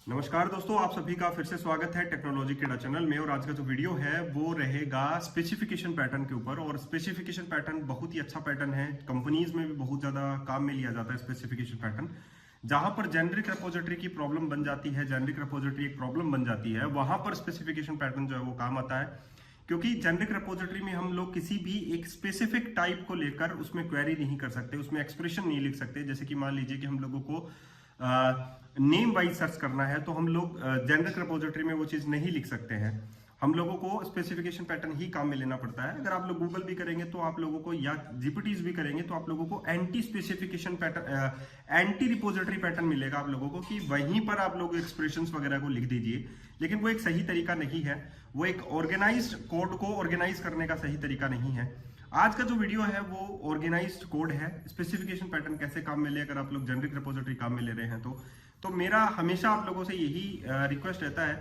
नमस्कार दोस्तों, आप सभी का फिर से स्वागत है टेक्नोलॉजी केड़ा चैनल में। और आज का जो वीडियो है वो रहेगा स्पेसिफिकेशन पैटर्न के ऊपर। और स्पेसिफिकेशन पैटर्न बहुत ही अच्छा पैटर्न है, कंपनीज में भी बहुत ज़्यादा काम में लिया जाता है स्पेसिफिकेशन पैटर्न। जहां पर जेनरिक रेपोजिटरी की प्रॉब्लम बन जाती है, जेनरिक रेपोजिटरी एक प्रॉब्लम बन जाती है, वहां पर स्पेसिफिकेशन पैटर्न जो है वो काम आता है। क्योंकि जेनरिक रेपोजिटरी में हम लोग किसी भी एक स्पेसिफिक टाइप को लेकर उसमें क्वेरी नहीं कर सकते, उसमें एक्सप्रेशन नहीं लिख सकते। जैसे कि मान लीजिए कि हम लोगों को नेम वाइज सर्च करना है, तो हम लोग जेनरिक रिपोजिटरी में वो चीज नहीं लिख सकते हैं। हम लोगों को स्पेसिफिकेशन पैटर्न ही काम में लेना पड़ता है। अगर आप लोग गूगल भी करेंगे तो आप लोगों को, या जीपीटीज भी करेंगे तो आप लोगों को anti specification pattern, anti repository pattern मिलेगा आप लोगों को, कि वहीं पर आप लोग एक्सप्रेशंस वगैरह को लिख दीजिए। लेकिन वो एक सही तरीका नहीं है, वो एक ऑर्गेनाइज्ड कोड को ऑर्गेनाइज करने का सही तरीका नहीं है। आज का जो वीडियो है वो ऑर्गेनाइज्ड कोड है, स्पेसिफिकेशन पैटर्न कैसे काम में ले, अगर आप लोग जेनरिक रिपोजिटरी काम में ले रहे हैं तो मेरा हमेशा आप लोगों से यही रिक्वेस्ट रहता है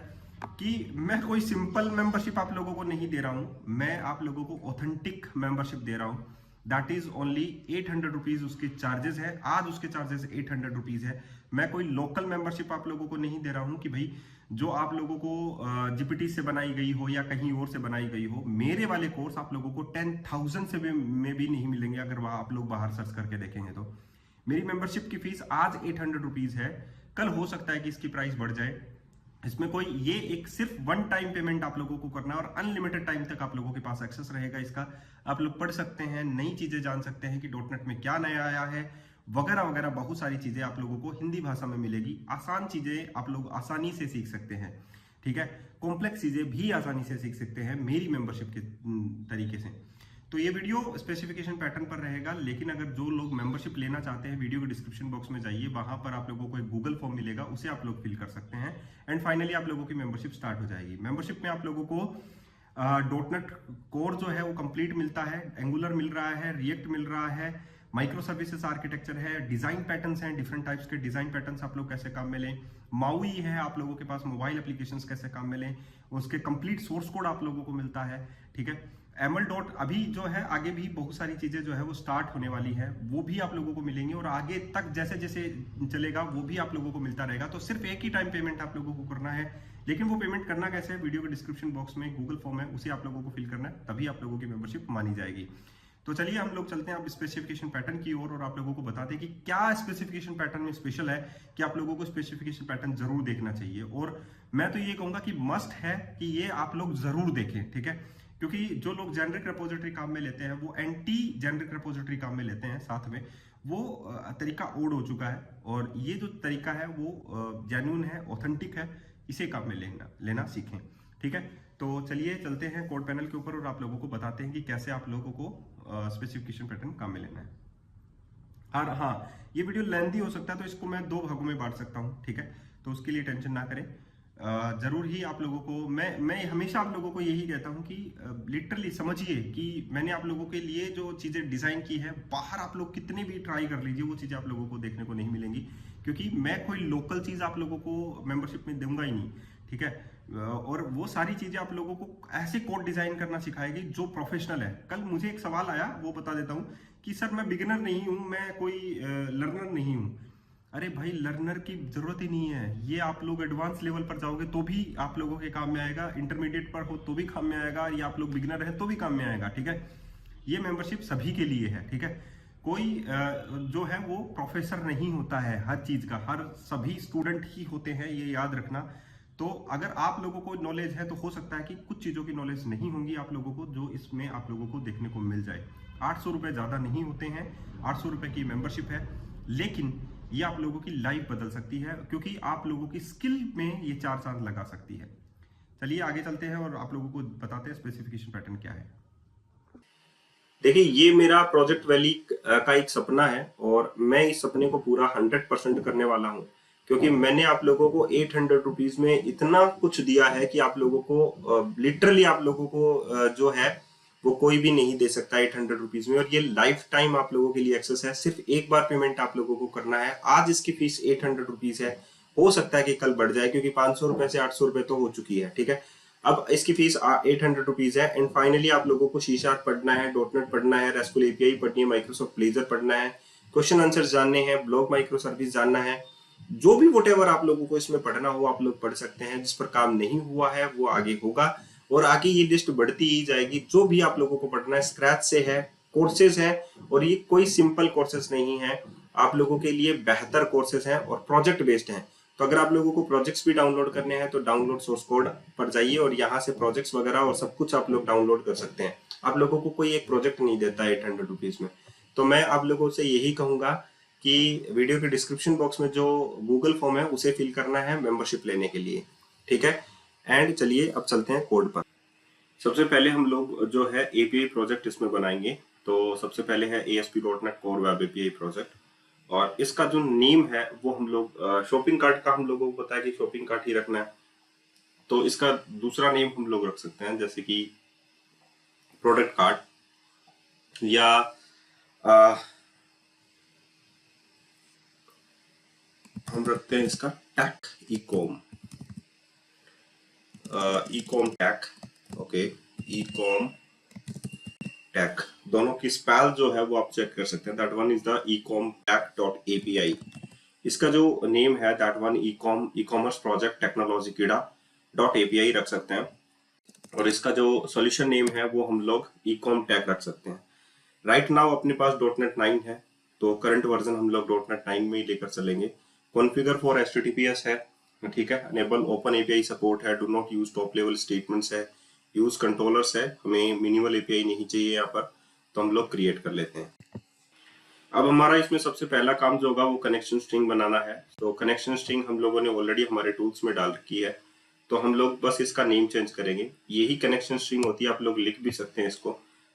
कि मैं कोई सिंपल मेंबरशिप आप लोगों को नहीं दे रहा हूं, मैं आप लोगों को ऑथेंटिक मेंबरशिप दे रहा हूं। दैट इज ओनली 800 रुपीज उसके चार्जेस है। आज उसके चार्जेस 800 रुपीज है। मैं कोई लोकल मेंबरशिप आप लोगों को नहीं दे रहा हूं कि भाई जो आप लोगों को जीपीटी से बनाई गई हो या कहीं और से बनाई गई हो। मेरे वाले कोर्स आप लोगों को 10,000 से में भी नहीं मिलेंगे अगर वह आप लोग बाहर सर्च करके देखेंगे तो। मेरी मेंबरशिप की फीस आज 800 रुपीज है, कल हो सकता है कि इसकी प्राइस बढ़ जाए। इसमें कोई ये एक सिर्फ वन टाइम पेमेंट आप लोगों को करना है और अनलिमिटेड टाइम तक आप लोगों के पास एक्सेस रहेगा इसका। आप लोग पढ़ सकते हैं, नई चीजें जान सकते हैं कि डॉटनेट में क्या नया आया है, वगैरह वगैरह। बहुत सारी चीजें आप लोगों को हिंदी भाषा में मिलेगी। आसान चीजें आप लोग आसानी से सीख सकते हैं, ठीक है। कॉम्प्लेक्स चीजें भी आसानी से सीख सकते हैं मेरी मेंबरशिप के तरीके से। तो ये वीडियो स्पेसिफिकेशन पैटर्न पर रहेगा। लेकिन अगर जो लोग मेंबरशिप लेना चाहते हैं, वीडियो के डिस्क्रिप्शन बॉक्स में जाइए, वहां पर आप लोगों को एक गूगल फॉर्म मिलेगा, उसे आप लोग फिल कर सकते हैं। एंड फाइनली आप लोगों की मेंबरशिप स्टार्ट हो जाएगी। मेंबरशिप में आप लोगों को डॉटनेट कोर जो है वो कंप्लीट मिलता है, एंगुलर मिल रहा है, रिएक्ट मिल रहा है, माइक्रो सर्विसेज आर्किटेक्चर है, डिजाइन पैटर्न्स हैं, डिफरेंट टाइप्स के डिजाइन पैटर्न्स आप लोग कैसे काम में लें, माउई है आप लोगों के पास, मोबाइल एप्लीकेशंस कैसे काम में लें, उसके कंप्लीट सोर्स कोड आप लोगों को मिलता है, ठीक है। एमएल डॉट अभी जो है आगे भी बहुत सारी चीजें जो है वो स्टार्ट होने वाली है, वो भी आप लोगों को मिलेंगी। और आगे तक जैसे जैसे चलेगा वो भी आप लोगों को मिलता रहेगा। तो सिर्फ एक ही टाइम पेमेंट आप लोगों को करना है। लेकिन वो पेमेंट करना कैसे है, वीडियो के डिस्क्रिप्शन बॉक्स में गूगल फॉर्म है, उसे आप लोगों को फिल करना है, तभी आप लोगों की मेंबरशिप मानी जाएगी। तो चलिए हम लोग चलते हैं अब स्पेसिफिकेशन पैटर्न की ओर और आप लोगों को बताते हैं कि क्या स्पेसिफिकेशन पैटर्न में स्पेशल है कि आप लोगों को स्पेसिफिकेशन पैटर्न जरूर देखना चाहिए। और मैं तो ये कहूंगा कि मस्ट है कि ये आप लोग जरूर देखें, ठीक है। क्योंकि जो लोग जेनरिक रेपोजिटरी काम में लेते हैं वो एंटी जेनरिक रेपोजिटरी काम में लेते हैं साथ में, वो तरीका ओड हो चुका है। और ये जो तरीका है वो जेन्युइन है, ऑथेंटिक है, इसे काम में लेना सीखें, ठीक है। तो चलिए चलते हैं कोड पैनल के ऊपर और आप लोगों को बताते हैं कि कैसे आप लोगों को स्पेसिफिकेशन पैटर्न काम में लेना है। और हाँ, ये वीडियो लेंथी हो सकता है तो इसको मैं 2 भागों में बांट सकता हूँ, ठीक है। तो उसके लिए टेंशन ना करें। जरूर ही आप लोगों को मैं हमेशा आप लोगों को यही कहता हूं कि लिटरली समझिए कि मैंने आप लोगों के लिए जो चीजें डिजाइन की है, बाहर आप लोग कितनी भी ट्राई कर लीजिए वो चीजें आप लोगों को देखने को नहीं मिलेंगी। क्योंकि मैं कोई लोकल चीज आप लोगों को मेंबरशिप में दूंगा ही नहीं, ठीक है। और वो सारी चीजें आप लोगों को ऐसे कोड डिजाइन करना सिखाएगी जो प्रोफेशनल है। कल मुझे एक सवाल आया, वो बता देता हूँ कि सर मैं बिगिनर नहीं हूं, मैं कोई लर्नर नहीं हूं। अरे भाई, लर्नर की जरूरत ही नहीं है। ये आप लोग एडवांस लेवल पर जाओगे तो भी आप लोगों के काम में आएगा, इंटरमीडिएट पर हो तो भी काम में आएगा, या आप लोग बिगिनर है तो भी काम में आएगा, ठीक है। ये मेंबरशिप सभी के लिए है, ठीक है। कोई जो है वो प्रोफेसर नहीं होता है हर चीज का, हर सभी स्टूडेंट ही होते हैं, ये याद रखना। तो अगर आप लोगों को नॉलेज है तो हो सकता है कि कुछ चीजों की नॉलेज नहीं होंगी आप लोगों को, जो इसमें आप लोगों को देखने को मिल जाए। 800 रुपए ज्यादा नहीं होते हैं, 800 रुपए की मेंबरशिप है, लेकिन ये आप लोगों की लाइफ बदल सकती है, क्योंकि आप लोगों की स्किल में ये 4 चांद लगा सकती है। चलिए आगे चलते हैं और आप लोगों को बताते हैं स्पेसिफिकेशन पैटर्न क्या है। देखिए, ये मेरा प्रोजेक्ट वैली का एक सपना है और मैं इस सपने को पूरा 100% करने वाला हूँ। क्योंकि मैंने आप लोगों को 800 रुपीज में इतना कुछ दिया है कि आप लोगों को लिटरली आप लोगों को जो है वो कोई भी नहीं दे सकता 800 रुपीज में। और ये लाइफ टाइम आप लोगों के लिए एक्सेस है। सिर्फ एक बार पेमेंट आप लोगों को करना है। आज इसकी फीस 800 रुपीज है, हो सकता है कि कल बढ़ जाए, क्योंकि 500 रुपए से 800 रुपए तो हो चुकी है, ठीक है। अब इसकी फीस 800 रुपीज है। एंड फाइनली आप लोगों को सी शार्प पढ़ना है, डॉटनेट पढ़ना है, रेस्टफुल एपीआई पढ़नी है, माइक्रोसॉफ्ट ब्लेजर पढ़ना है, क्वेश्चन आंसर जानने हैं, ब्लॉक माइक्रो सर्विस जानना है, जो भी वोटेवर आप लोगों को इसमें पढ़ना हो आप लोग पढ़ सकते हैं। जिस पर काम नहीं हुआ है वो आगे होगा और आगे ये लिस्ट बढ़ती ही जाएगी। जो भी आप लोगों को पढ़ना है स्क्रैच से है, कोर्सेज है, और ये कोई सिंपल कोर्सेज नहीं है, आप लोगों के लिए बेहतर कोर्सेज हैं और प्रोजेक्ट बेस्ड हैं। तो अगर आप लोगों को प्रोजेक्ट्स भी डाउनलोड करने हैं तो डाउनलोड सोर्स कोड पर जाइए और यहाँ से प्रोजेक्ट्स वगैरह और सब कुछ आप लोग डाउनलोड कर सकते हैं। आप लोगों को कोई एक प्रोजेक्ट नहीं देता है 800 रुपीज में। तो मैं आप लोगों से यही कहूंगा कि वीडियो के डिस्क्रिप्शन बॉक्स में जो गूगल फॉर्म है उसे फिल करना है मेंबरशिप लेने के लिए, ठीक है। एंड चलिए अब चलते हैं कोड पर। सबसे पहले हम लोग जो है एपीआई प्रोजेक्ट इसमें बनाएंगे। तो सबसे पहले है ASP.NET core web API project, और इसका जो नेम है वो हम लोग शॉपिंग कार्ट का हम लोगों को पता है कि शॉपिंग कार्ट ही रखना है। तो इसका दूसरा नेम हम लोग रख सकते हैं जैसे कि प्रोडक्ट कार्ट, या हम रखते हैं इसका टैक ईकॉम, ईकॉम टैक। ओके, ईकॉम टैक, दोनों की स्पेल जो है वो आप चेक कर सकते हैं। That one is the ecom tech.api। इसका जो नेम है that one e-commerce project technology कीड़ा .api रख सकते हैं, और इसका जो सॉल्यूशन नेम है वो हम लोग ecom tech रख सकते हैं। राइट नाउ अपने पास .NET 9 है, तो करंट वर्जन हम लोग .NET 9 में ही लेकर चलेंगे। कॉन्फ़िगर फॉर HTTPS है, ठीक है। अनेबल ओपन एपीआई सपोर्ट है, do not use top level statements है, यूज कंट्रोलर्स है, हमें मिनिमल एपीआई नहीं चाहिए यहाँ पर, तो हम लोग क्रिएट कर लेते हैं। अब हमारा इसमें सबसे पहला काम जो होगा वो कनेक्शन स्ट्रिंग बनाना है। तो कनेक्शन स्ट्रिंग हम लोगों ने ऑलरेडी हमारे टूल्स में डाल रखी है, तो हम लोग बस इसका नेम चेंज करेंगे। यही कनेक्शन स्ट्रिंग होती है, आप लोग लिख भी सकते हैं इसको।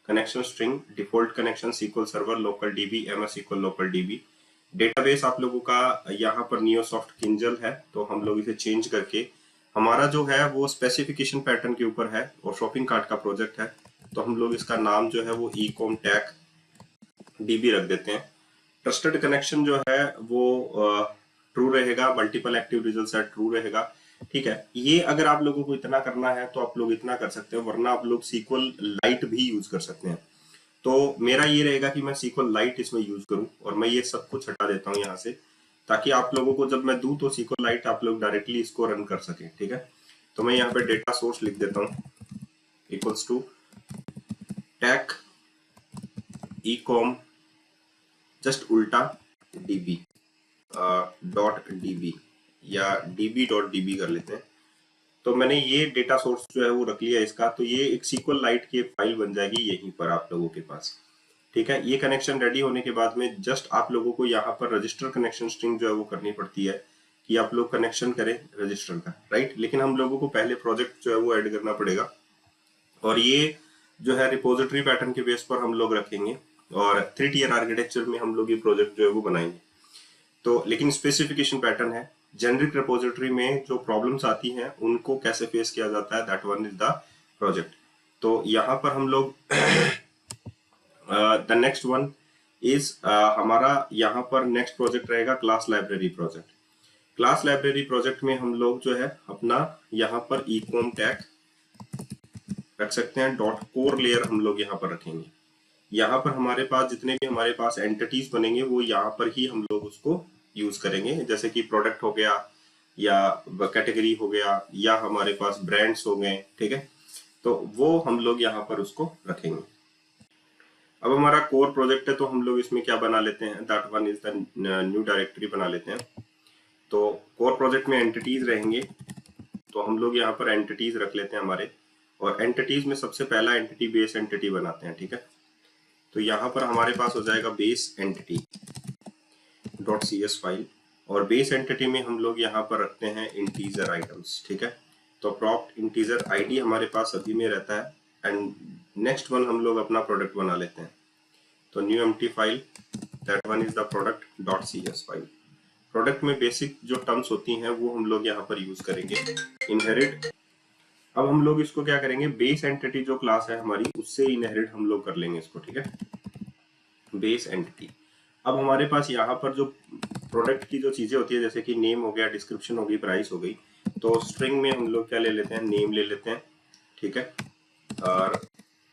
Connection string default connection SQL server local DB MS SQL local DB। Database आप लोगों का यहाँ पर नियोसॉफ्ट किंजल है, तो हम लोग इसे चेंज करके हमारा जो है वो स्पेसिफिकेशन पैटर्न के ऊपर है और शॉपिंग कार्ट का प्रोजेक्ट है, तो हम लोग इसका नाम जो है वो ecom tech DB रख देते हैं। ट्रस्टेड कनेक्शन जो है वो ट्रू रहेगा, multiple active result set true रहेगा, ठीक है। ये अगर आप लोगों को इतना करना है तो आप लोग इतना कर सकते हो, वरना आप लोग SQL लाइट भी यूज कर सकते हैं। तो मेरा ये रहेगा कि मैं SQL लाइट इसमें यूज करूं, और मैं ये सब कुछ हटा देता हूं यहाँ से, ताकि आप लोगों को जब मैं दूं तो SQL लाइट आप लोग डायरेक्टली इसको रन कर सकें, ठीक है। तो मैं यहाँ पे डेटा सोर्स लिख देता हूँ equals to tech ecom just उल्टा DB .db या db.db कर लेते हैं। तो मैंने ये डेटा सोर्स जो है वो रख लिया इसका, तो ये एक SQL लाइट की फाइल बन जाएगी यहीं पर आप लोगों के पास, ठीक है। ये कनेक्शन रेडी होने के बाद में जस्ट आप लोगों को यहाँ पर रजिस्टर कनेक्शन स्ट्रिंग जो है वो करनी पड़ती है कि आप लोग कनेक्शन करें रजिस्टर का, राइट। लेकिन हम लोगों को पहले प्रोजेक्ट जो है वो ऐड करना पड़ेगा, और ये जो है रिपोजिटरी पैटर्न के बेस पर हम लोग रखेंगे, और 3 टियर आर्किटेक्चर में हम लोग ये प्रोजेक्ट जो है वो बनाएंगे। तो लेकिन स्पेसिफिकेशन पैटर्न है, जेनरिक रिपोजिटरी में जो प्रॉब्लम्स आती हैं उनको कैसे फेस किया जाता है, that one is the project. तो यहाँ पर हम लोग द नेक्स्ट वन इज हमारा यहाँ पर नेक्स्ट प्रोजेक्ट रहेगा class library project. Class library project में हम लोग जो है अपना यहाँ पर ecom tech रख सकते हैं, .core लेयर हम लोग यहाँ पर रखेंगे। यहाँ पर हमारे पास जितने भी हमारे पास एंटिटीज बनेंगे वो यहाँ पर ही हम लोग उसको यूज करेंगे, जैसे कि प्रोडक्ट हो गया या कैटेगरी हो गया या हमारे पास ब्रांड्स हो गए, ठीक है। तो वो हम लोग यहाँ पर उसको रखेंगे। अब हमारा कोर प्रोजेक्ट है, तो हम लोग इसमें क्या बना लेते हैं, that one is the new directory बना लेते हैं। तो कोर प्रोजेक्ट में एंटिटीज रहेंगे, तो हम लोग यहाँ पर एंटिटीज रख लेते हैं हमारे, और एंटिटीज में सबसे पहला एंटिटी बेस एंटिटी बनाते हैं, ठीक है। तो यहाँ पर हमारे पास हो जाएगा बेस एंटिटी .cs फाइल, और बेस एंटिटी में हम लोग यहाँ पर रखते हैं इंटीजर आइटम्स, ठीक है। तो प्रॉप्ट इंटीजर ID हमारे पास सभी में रहता है, एंड नेक्स्ट वन हम लोग अपना प्रोडक्ट बना लेते हैं। तो new empty file, that one is the product .cs file. Product में बेसिक जो टर्म्स होती हैं वो हम लोग यहाँ पर यूज करेंगे। इनहेरिट, अब हम लोग इसको क्या करेंगे, बेस एंटिटी जो क्लास है हमारी उससे इनहेरिट हम लोग कर लेंगे इसको, ठीक है। बेस एंटिटी, अब हमारे पास यहाँ पर जो प्रोडक्ट की जो चीजें होती है जैसे कि नेम हो गया, डिस्क्रिप्शन होगी, प्राइस हो गई, तो स्ट्रिंग में हम लोग क्या ले लेते हैं, नेम ले लेते हैं, ठीक है। और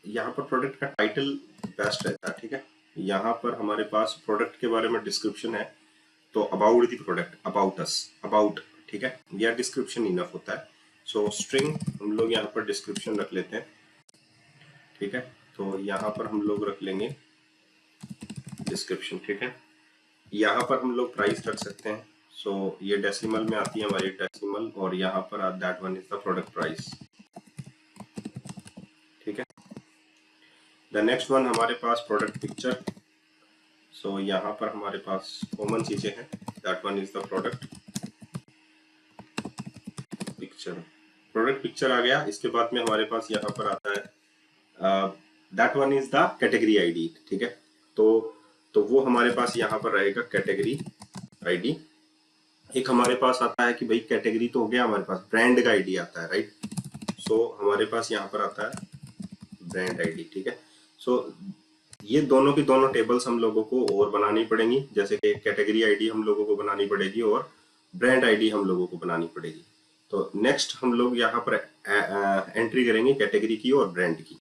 यहाँ पर प्रोडक्ट का टाइटल बेस्ट रहता है, ठीक है। यहाँ पर हमारे पास प्रोडक्ट के बारे में डिस्क्रिप्शन है, तो about the product, about us, about, ठीक है, या डिस्क्रिप्शन इनफ होता है। सो स्ट्रिंग हम लोग यहाँ पर डिस्क्रिप्शन रख लेते हैं, ठीक है। तो यहाँ पर हम लोग रख लेंगे डिस्क्रिप्शन, ठीक है। यहाँ पर हम लोग प्राइस रख सकते हैं। सो ये डेसिमल में आती है हमारी डेसिमल, और यहाँ पर that one is the product price, ठीक है। द नेक्स्ट वन हमारे पास प्रोडक्ट पिक्चर। सो यहाँ पर हमारे पास कॉमन चीजें हैं, that one is the product picture. Product picture आ गया। इसके बाद में हमारे पास यहाँ पर आता है that one is the category ID, ठीक है। तो वो हमारे पास यहाँ पर रहेगा कैटेगरी आईडी। एक हमारे पास आता है कि भाई कैटेगरी तो हो गया, हमारे पास ब्रांड का आईडी आता है, राइट। सो हमारे पास यहाँ पर आता है ब्रांड आईडी, ठीक है। सो ये दोनों की दोनों टेबल्स हम लोगों को और बनानी पड़ेंगी, जैसे कि कैटेगरी आईडी हम लोगों को बनानी पड़ेगी और ब्रांड आईडी हम लोगों को बनानी पड़ेगी। तो नेक्स्ट हम लोग यहाँ पर एंट्री करेंगे कैटेगरी की और ब्रांड की।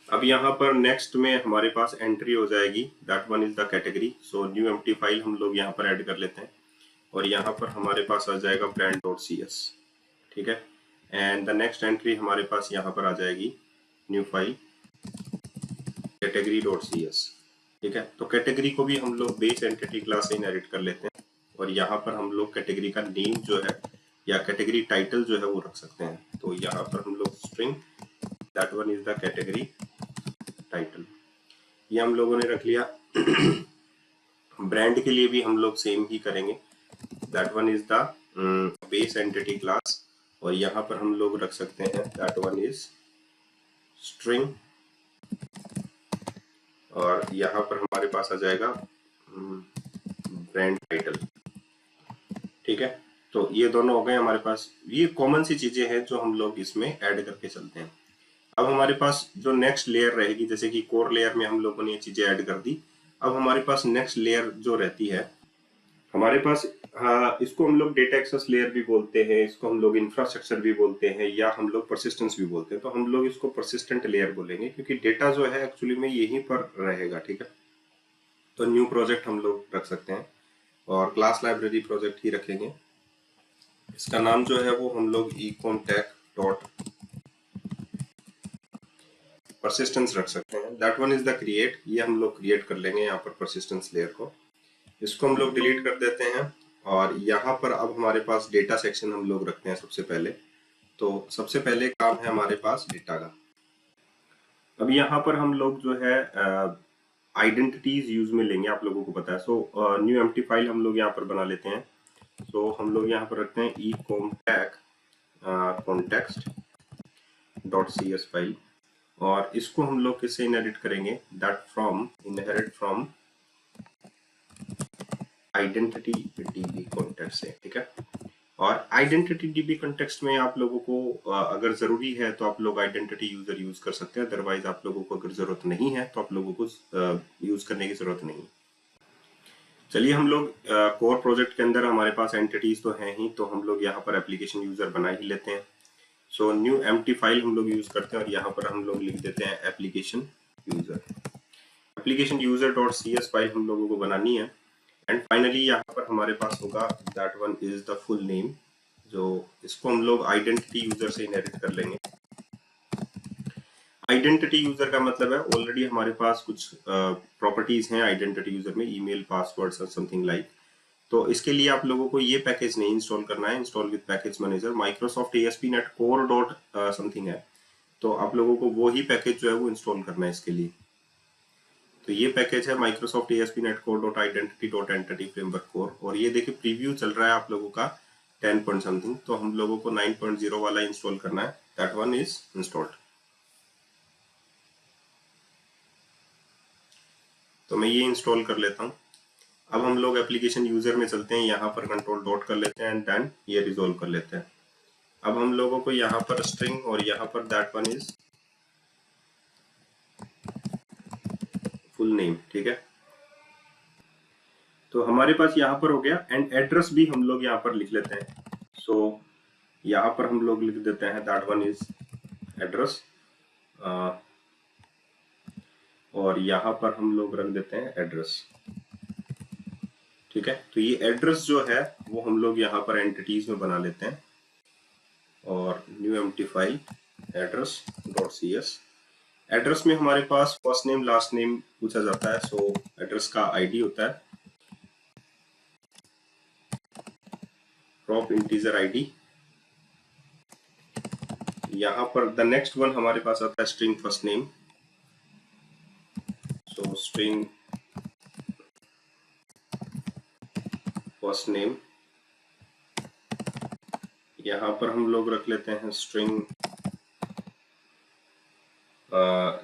अब यहाँ पर नेक्स्ट में हमारे पास एंट्री हो जाएगी, that one is the category. So new empty file हम लोग यहाँ पर ऐड कर लेते हैं, और यहाँ पर हमारे पास आ जाएगा brand.cs, ठीक है। एंड द नेक्स्ट एंट्री हमारे पास यहाँ पर आ जाएगी न्यू फाइल category.cs, ठीक है। तो कैटेगरी को भी हम लोग बेस एंटिटी क्लास से इनहेरिट कर लेते हैं, और यहाँ पर हम लोग कैटेगरी का नेम जो है या कैटेगरी टाइटल जो है वो रख सकते हैं। तो यहाँ पर हम लोग string that one is the category title, ये हम लोगों ने रख लिया। ब्रांड के लिए भी हम लोग सेम ही करेंगे, that one is the base entity class, और यहाँ पर हम लोग रख सकते हैं दैट वन इज स्ट्रिंग, और यहाँ पर हमारे पास आ जाएगा ब्रांड टाइटल, ठीक है। तो ये दोनों हो गए हमारे पास। ये कॉमन सी चीजें हैं जो हम लोग इसमें ऐड करके चलते हैं। अब हमारे पास जो नेक्स्ट लेयर रहेगी, जैसे कि कोर लेयर में हम लोगों ने ये चीजें ऐड कर दी, अब हमारे पास नेक्स्ट लेयर जो रहती है हमारे पास, इसको हम लोग डेटा एक्सेस लेयर भी बोलते हैं, इसको हम लोग इंफ्रास्ट्रक्चर भी बोलते हैं, या हम लोग परसिस्टेंस भी बोलते हैं। तो हम लोग इसको परसिस्टेंट लेयर बोलेंगे, क्योंकि डेटा जो है एक्चुअली में यहीं पर रहेगा, ठीक है। तो न्यू प्रोजेक्ट हम लोग रख सकते हैं, और क्लास लाइब्रेरी प्रोजेक्ट ही रखेंगे। इसका नाम जो है वो हम लोग ecomtech.persistence रख सकते हैं। That one is the create, ये हम लोग क्रिएट कर लेंगे यहाँ पर परसिस्टेंस लेयर को। इसको हम लोग डिलीट कर देते हैं, और यहाँ पर अब हमारे पास डेटा सेक्शन हम लोग रखते हैं सबसे पहले। तो सबसे पहले काम है हमारे पास डेटा का। अब यहाँ पर हम लोग जो है आइडेंटिटीज यूज में लेंगे, आप लोगों को पता है। सो न्यू एम्प्टी फाइल हम लोग यहाँ पर बना लेते हैं। सो हम लोग यहाँ पर रखते हैं ecomtech context.cs फाइल, और इसको हम लोग किससे इनहेरिट करेंगे, that from inherit from identity dB context से, ठीक है। और आइडेंटिटी डीबी कॉन्टेक्स्ट में आप लोगों को अगर जरूरी है तो आप लोग आइडेंटिटी यूजर यूज कर सकते हैं, अदरवाइज आप लोगों को अगर जरूरत नहीं है तो आप लोगों को यूज करने की जरूरत नहीं। चलिए हम लोग कोर प्रोजेक्ट के अंदर हमारे पास एंटिटीज तो हैं ही, तो हम लोग यहाँ पर एप्लीकेशन यूजर बना ही लेते हैं। सो न्यू एम्प्टी फाइल हम लोग यूज करते हैं, और यहाँ पर हम लोग लिख देते हैं application user. Application user dot cs file हम लोगों को बनानी है। एंड फाइनली यहाँ पर हमारे पास होगा that one is the full name, जो इसको हम लोग आइडेंटिटी यूजर से इनहेरिट कर लेंगे। आइडेंटिटी यूजर का मतलब है ऑलरेडी हमारे पास कुछ प्रॉपर्टीज हैं आइडेंटिटी यूजर में, ईमेल, पासवर्ड्स और समथिंग लाइक। तो इसके लिए आप लोगों को ये पैकेज नहीं इंस्टॉल करना है, install with package manager Microsoft ASP.NET Core dot something है। तो आप लोगों को वो ही पैकेज जो है वो इंस्टॉल करना है इसके लिए। तो ये पैकेज है Microsoft ASP.NET Core dot identity dot entity framework core, और ये देखिए प्रीव्यू चल रहा है आप लोगों का 10 पॉइंट समथिंग, तो हम लोगों को 9.0 वाला इंस्टॉल करना है। That one is installed. तो मैं ये इंस्टॉल कर लेता हूँ। अब हम लोग एप्लीकेशन यूजर में चलते हैं, यहाँ पर कंट्रोल डॉट कर लेते हैं एंड देन ये रिजोल्व कर लेते हैं। अब हम लोगों को यहाँ पर स्ट्रिंग और यहाँ पर that one is full name, ठीक है। तो हमारे पास यहाँ पर हो गया, एंड एड्रेस भी हम लोग यहाँ पर लिख लेते हैं। सो यहाँ पर हम लोग लिख देते हैं दैट वन इज एड्रेस, और यहाँ पर हम लोग रख देते हैं एड्रेस, ठीक है। तो ये एड्रेस जो है वो हम लोग यहाँ पर एंटिटीज में बना लेते हैं और new empty file address dot C S. Address में हमारे पास फर्स्ट नेम लास्ट नेम पूछा जाता है, सो एड्रेस का आईडी होता है प्रॉप इंटीजर आईडी। यहाँ पर द नेक्स्ट वन हमारे पास आता है स्ट्रिंग फर्स्ट नेम, सो स्ट्रिंग फर्स्ट नेम। यहाँ पर हम लोग रख लेते हैं स्ट्रिंग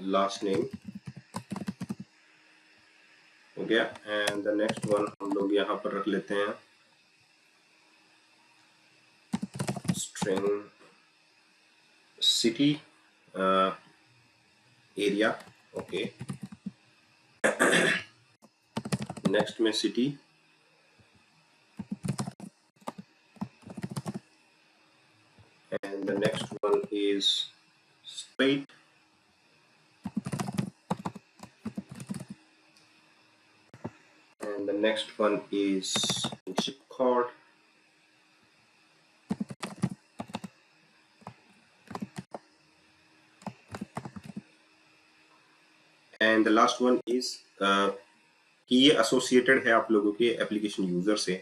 लास्ट नेम, हो गया। एंड द नेक्स्ट वन हम लोग यहाँ पर रख लेते हैं string city area, okay. Next में city, and the next one is state, and the next one is zip code, and the last one is कि ये एसोसिएटेड है आप लोगों के एप्लीकेशन यूजर से,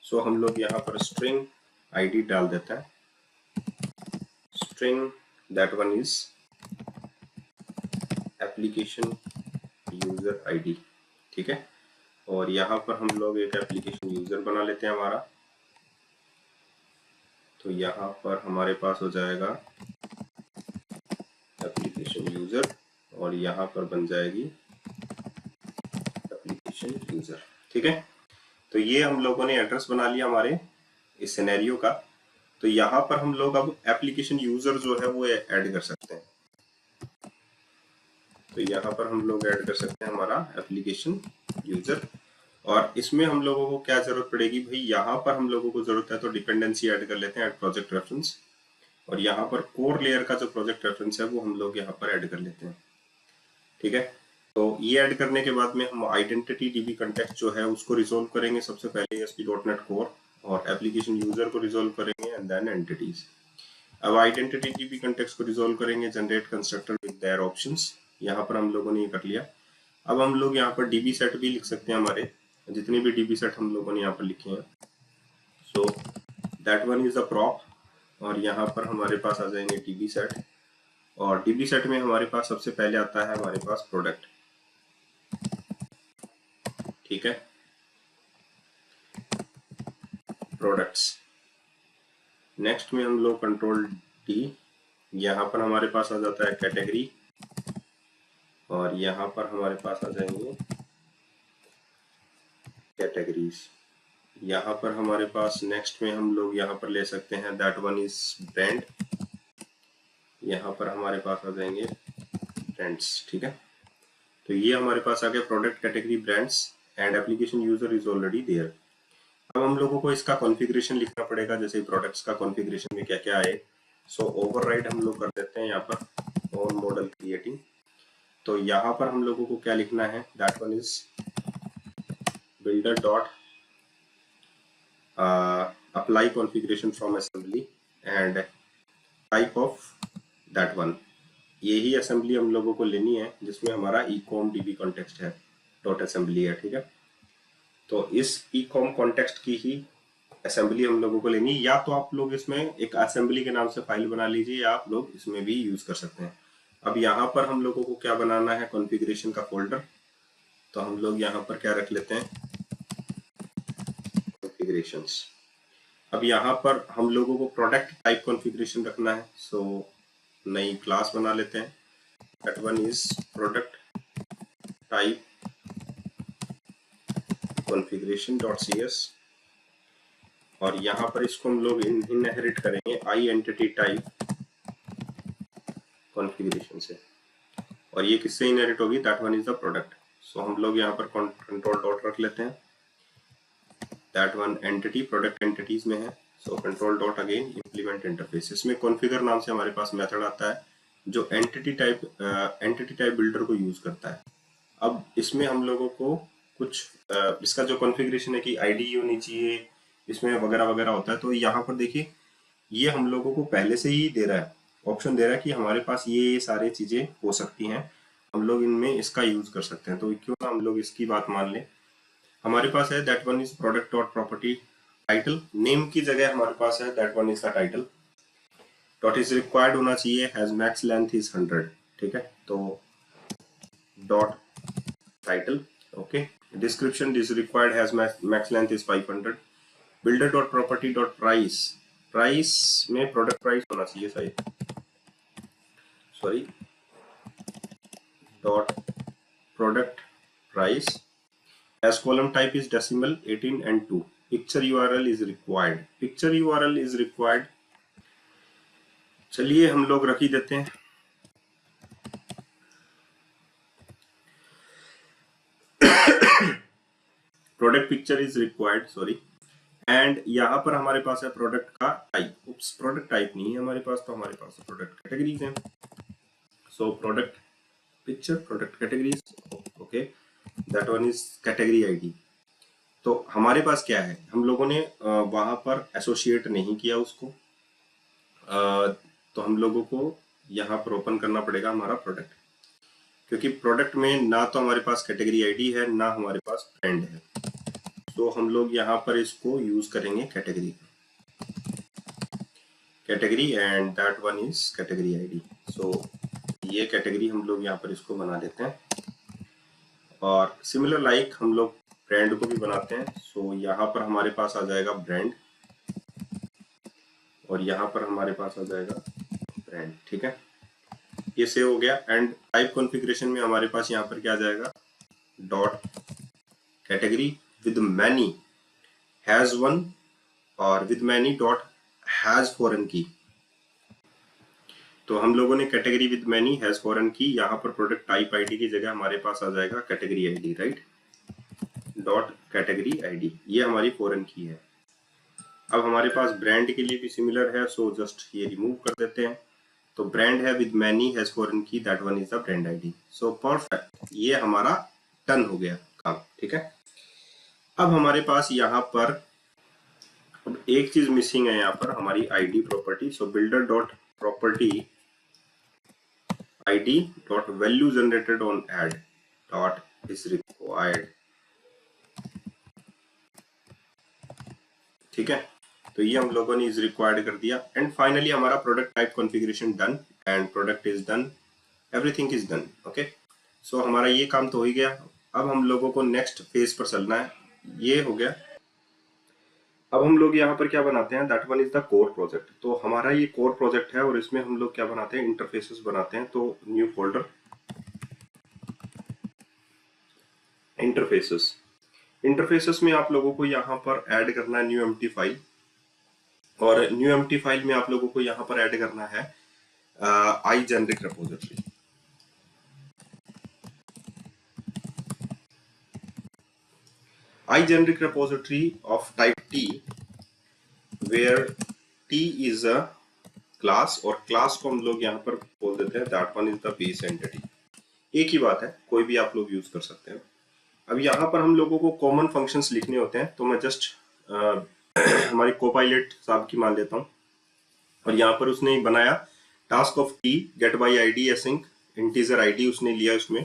सो हम लोग यहाँ पर स्ट्रिंग आईडी डाल देता है, string that one is application user ID, ठीक है। और यहाँ पर हम लोग एक एप्लीकेशन यूजर बना लेते हैं हमारा, तो यहाँ पर हमारे पास हो जाएगा एप्लीकेशन यूजर और यहाँ पर बन जाएगी एप्लीकेशन यूजर, ठीक है। तो ये हम लोगों ने एड्रेस बना लिया हमारे इस सिनेरियो का। तो यहाँ पर हम लोग अब एप्लीकेशन यूजर जो है वो ऐड कर सकते हैं। तो यहाँ पर हम लोग ऐड कर सकते हैं हमारा एप्लीकेशन यूजर, और इसमें हम लोगों को क्या जरूरत पड़ेगी भाई, यहाँ पर हम लोगों को जरूरत है तो डिपेंडेंसी ऐड कर लेते हैं, ऐड प्रोजेक्ट रेफरेंस, और यहाँ पर कोर लेयर का जो प्रोजेक्ट रेफरेंस है वो हम लोग यहाँ पर ऐड कर लेते हैं, ठीक है। तो ये ऐड करने के बाद में हम आइडेंटिटी डीबी कंटेक्स्ट जो है उसको रिजोल्व करेंगे सबसे पहले ASP.NET कोर, और एप्लीकेशन यूजर को रिजोल्व करेंगे एंड देन एंटिटीज। अब आइडेंटिटी डीबी कंटेक्स्ट को रिजोल्व करेंगे generate constructor with their options, यहाँ पर हम लोगों ने ये कर लिया। अब हम लोग यहाँ पर डीबी सेट भी लिख सकते हैं, हमारे जितने भी डीबी सेट हम लोगों ने यहाँ पर लिखे हैं, so that one is a prop, और यहाँ पर हमारे पास आ जाएंगे डीबी सेट, और डीबी सेट में हमारे पास सबसे पहले आता है हमारे पास प्रोडक्ट, ठीक है, प्रोडक्ट्स। नेक्स्ट में हम लोग कंट्रोल डी, यहाँ पर हमारे पास आ जाता है कैटेगरी, और यहाँ पर हमारे पास आ जाएंगे कैटेगरीज। यहाँ पर हमारे पास नेक्स्ट में हम लोग यहाँ पर ले सकते हैं दैट वन इज ब्रांड, यहाँ पर हमारे पास आ जाएंगे ब्रांड्स, ठीक है। तो ये हमारे पास आ गया product, category, brands and application user is already there. अब हम लोगों को इसका कॉन्फ़िगरेशन लिखना पड़ेगा, जैसे प्रोडक्ट्स का कॉन्फ़िगरेशन में क्या क्या आए। सो ओवरराइड हम लोग कर देते हैं यहाँ पर ऑन मॉडल क्रिएटिंग। तो यहाँ पर हम लोगों को क्या लिखना है, that one is builder dot apply configuration from assembly and type of that one. यही असेंबली हम लोगों को लेनी है जिसमें हमारा ecom db कॉन्टेक्स्ट है, डॉट असेंबली है, ठीक है। तो इस ecom कॉन्टेक्स्ट की ही असेंबली हम लोगों को लेनी है, या तो आप लोग इसमें एक असेंबली के नाम से फाइल बना लीजिए, या आप लोग इसमें भी यूज कर सकते हैं। अब यहाँ पर हम लोगों को क्या बनाना है, कॉन्फ़िगरेशन का फोल्डर। तो हम लोग यहाँ पर क्या रख लेते हैं, कॉन्फ़िगरेशंस। अब यहाँ पर हम लोगों को प्रोडक्ट टाइप कॉन्फ़िगरेशन रखना है, सो नई क्लास बना लेते हैं, that one is product type configuration dot cs, और यहाँ पर इसको हम लोग इनहेरिट करेंगे आई एंटिटी टाइप कॉन्फ़िगरेशन से, और ये किससे इनहेरिट होगी, that one is the product. So हम लोग यहाँ पर कंट्रोल डॉट रख लेते हैं, that one entity product entities में है, so control dot again implement interface. इसमें कॉन्फ़िगर नाम से हमारे पास मेथड आता है जो एंटिटी टाइप बिल्डर को यूज करता है। अब इसमें हम लोगों को कुछ इसका जो कॉन्फ़िगरेशन है कि आईडी होनी चाहिए इसमें वगैरह वगैरह होता है। तो यहाँ पर देखिए ये हम लोगों को पहले से ही दे रहा है, ऑप्शन दे रहा है कि हमारे पास ये सारी चीजें हो सकती हैं, हम लोग इनमें इसका यूज कर सकते हैं। तो क्यों ना हम लोग इसकी बात मान लें। हमारे पास है that one is product dot property title, name की जगह हमारे पास है that one is the title. Dot is required होना चाहिए हैज मैक्स लेंथ इज 100, ठीक है। तो dot title, okay. Description is required has max length is 500। Builder dot property dot price, price में प्रोडक्ट प्राइस होना चाहिए शायद, sorry, dot product price. as column type is decimal 18 and 2. picture url is required, picture url is required। चलिए हम लोग रख ही देते हैं। Product picture is required, sorry. And यहाँ पर हमारे पास है प्रोडक्ट का टाइप, उप्स प्रोडक्ट टाइप नहीं है हमारे पास, तो हमारे पास प्रोडक्ट कैटेगरीज हैं। So product picture, product categories, okay. That one is category ID. तो हमारे पास क्या है, हम लोगों ने वहां पर एसोसिएट नहीं किया उसको, तो हम लोगों को यहाँ पर ओपन करना पड़ेगा हमारा प्रोडक्ट, क्योंकि प्रोडक्ट में ना तो हमारे पास कैटेगरी आईडी है ना हमारे पास ब्रांड है। तो हम लोग यहाँ पर इसको यूज करेंगे category, category and that one is category ID. So ये कैटेगरी हम लोग यहाँ पर इसको बना देते हैं, और सिमिलर लाइक हम लोग ब्रांड को भी बनाते हैं। सो यहाँ पर हमारे पास आ जाएगा ब्रांड, और यहाँ पर हमारे पास आ जाएगा ब्रांड, ठीक है। ये सेव हो गया। एंड टाइप कॉन्फ़िगरेशन में हमारे पास यहाँ पर क्या आ जाएगा, dot category with many has one, और with many dot has foreign key. तो हम लोगों ने category with many has foreign key, यहाँ पर प्रोडक्ट टाइप आईडी की जगह हमारे पास आ जाएगा category ID, right. Dot category ID, ये हमारी फॉरेन की है। अब हमारे पास ब्रांड के लिए भी सिमिलर है, सो जस्ट ये रिमूव कर देते हैं। तो ब्रांड है विद मैनी हैज फॉरेन की, that one is the brand ID. So perfect, ये हमारा डन हो गया काम, ठीक है। अब हमारे पास यहाँ पर अब एक चीज मिसिंग है, यहाँ पर हमारी ID property. So builder dot property ID dot value generated on add dot is required, ठीक है। तो ये हम लोगों ने इज रिक्वायर्ड कर दिया। एंड फाइनली हमारा product type configuration done, and product is done, everything is done, okay. So हमारा ये काम तो हो ही गया। अब हम लोगों को नेक्स्ट फेज पर चलना है, ये हो गया। अब हम लोग यहाँ पर क्या बनाते हैं, that one is the core project. तो हमारा ये कोर प्रोजेक्ट है, और इसमें हम लोग क्या बनाते हैं, इंटरफेसेस बनाते हैं। तो न्यू फोल्डर, इंटरफेसेस। इंटरफेसेस में आप लोगों को यहाँ पर ऐड करना है न्यू एम्प्टी फाइल, और न्यू एम्प्टी फाइल में आप लोगों को यहाँ पर ऐड करना है I generic repository. I generic repository of type T, where T is a class, और क्लास को हम लोग यहाँ पर बोल देते हैं that one is the base entity. एक ही बात है, कोई भी आप लोग यूज कर सकते हैं। अब यहाँ पर हम लोगों को कॉमन फंक्शंस लिखने होते हैं, तो मैं जस्ट हमारी कोपायलट साहब की मान लेता हूँ, और यहाँ पर उसने बनाया task of T get by ID async integer ID उसने लिया उसमें,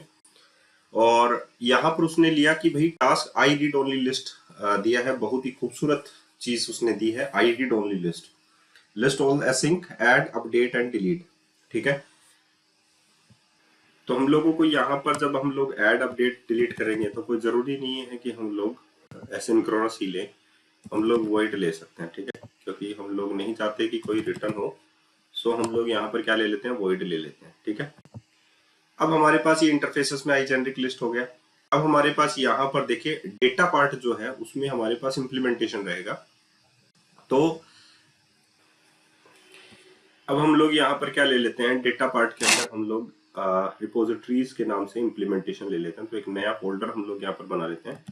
और यहाँ पर उसने लिया कि भाई task I read only list दिया है। बहुत ही खूबसूरत चीज उसने दी है, आई read only list, list all async add update and delete, ठीक है। तो हम लोगों को यहाँ पर जब हम लोग ऐड अपडेट डिलीट करेंगे, तो कोई जरूरी नहीं है कि हम लोग एसिंक्रोनस ही लें, हम लोग वॉइड ले सकते हैं, ठीक है, क्योंकि हम लोग नहीं चाहते कि कोई रिटर्न हो। सो हम लोग यहाँ पर क्या ले लेते हैं, वॉइड ले लेते हैं, ठीक है। अब हमारे पास ये इंटरफेसेस में आई जेनरिक लिस्ट हो गया। अब हमारे पास यहाँ पर देखिए डेटा पार्ट जो है उसमें हमारे पास इंप्लीमेंटेशन रहेगा। तो अब हम लोग यहाँ पर क्या ले लेते हैं, डेटा पार्ट के अंदर हम लोग रिपोजिटरीज के नाम से इंप्लीमेंटेशन ले लेते हैं। तो एक नया फोल्डर हम लोग यहाँ पर बना लेते हैं,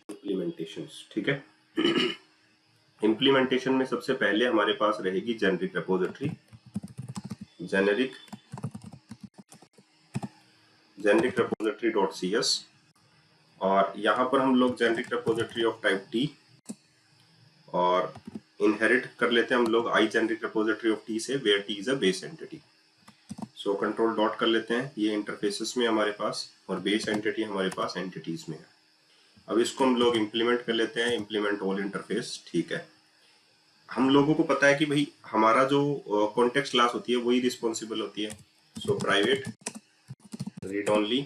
इंप्लीमेंटेशंस, ठीक है। इंप्लीमेंटेशन में सबसे पहले हमारे पास रहेगी generic repository, generic repository dot C S, और यहाँ पर हम लोग generic repository of type T और इनहेरिट कर लेते हैं हम लोग I generic repository of T से, where T is a base entity. So control dot कर लेते हैं, ये इंटरफेसेस में हमारे पास, और बेस एंटिटी हमारे पास एंटिटीज में है। अब इसको हम लोग इंप्लीमेंट कर लेते हैं, इंप्लीमेंट ऑल इंटरफेस। ठीक है, हम लोगों को पता है कि भाई हमारा जो कॉन्टेक्स्ट क्लास होती है वही रिस्पॉन्सिबल होती है। सो प्राइवेट रीड ओनली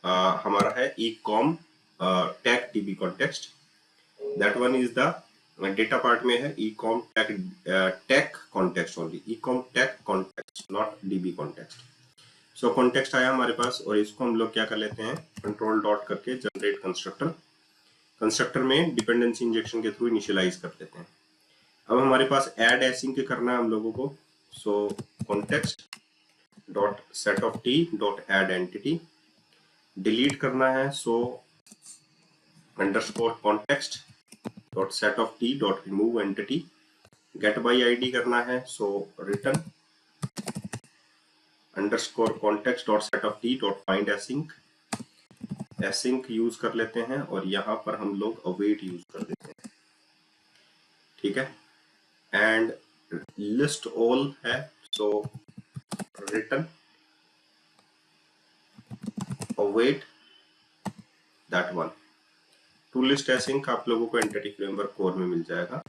हमारा है ecom tag db context, that one is the data part में है ecom tag context only, ecom tag context not db context। So context आया हमारे पास और इसको हम लोग क्या कर लेते हैं, कंट्रोल डॉट करके जनरेट कंस्ट्रक्टर, कंस्ट्रक्टर में डिपेंडेंसी इंजेक्शन के थ्रू इनिशियलाइज कर लेते हैं। अब हमारे पास ऐड एसिंग करना है हम लोगों को। So context dot set of T dot add entity, delete करना है। So underscore context dot set of T dot remove entity, get by ID करना है। So return underscore context dot set of T dot find async, async use कर लेते हैं और यहाँ पर हम लोग अवेट यूज कर देते हैं। ठीक है, एंड लिस्ट ऑल है। So return await that one. To list async आप लोगों को एंटिटी फ्रेमवर्क कोर में मिल जाएगा।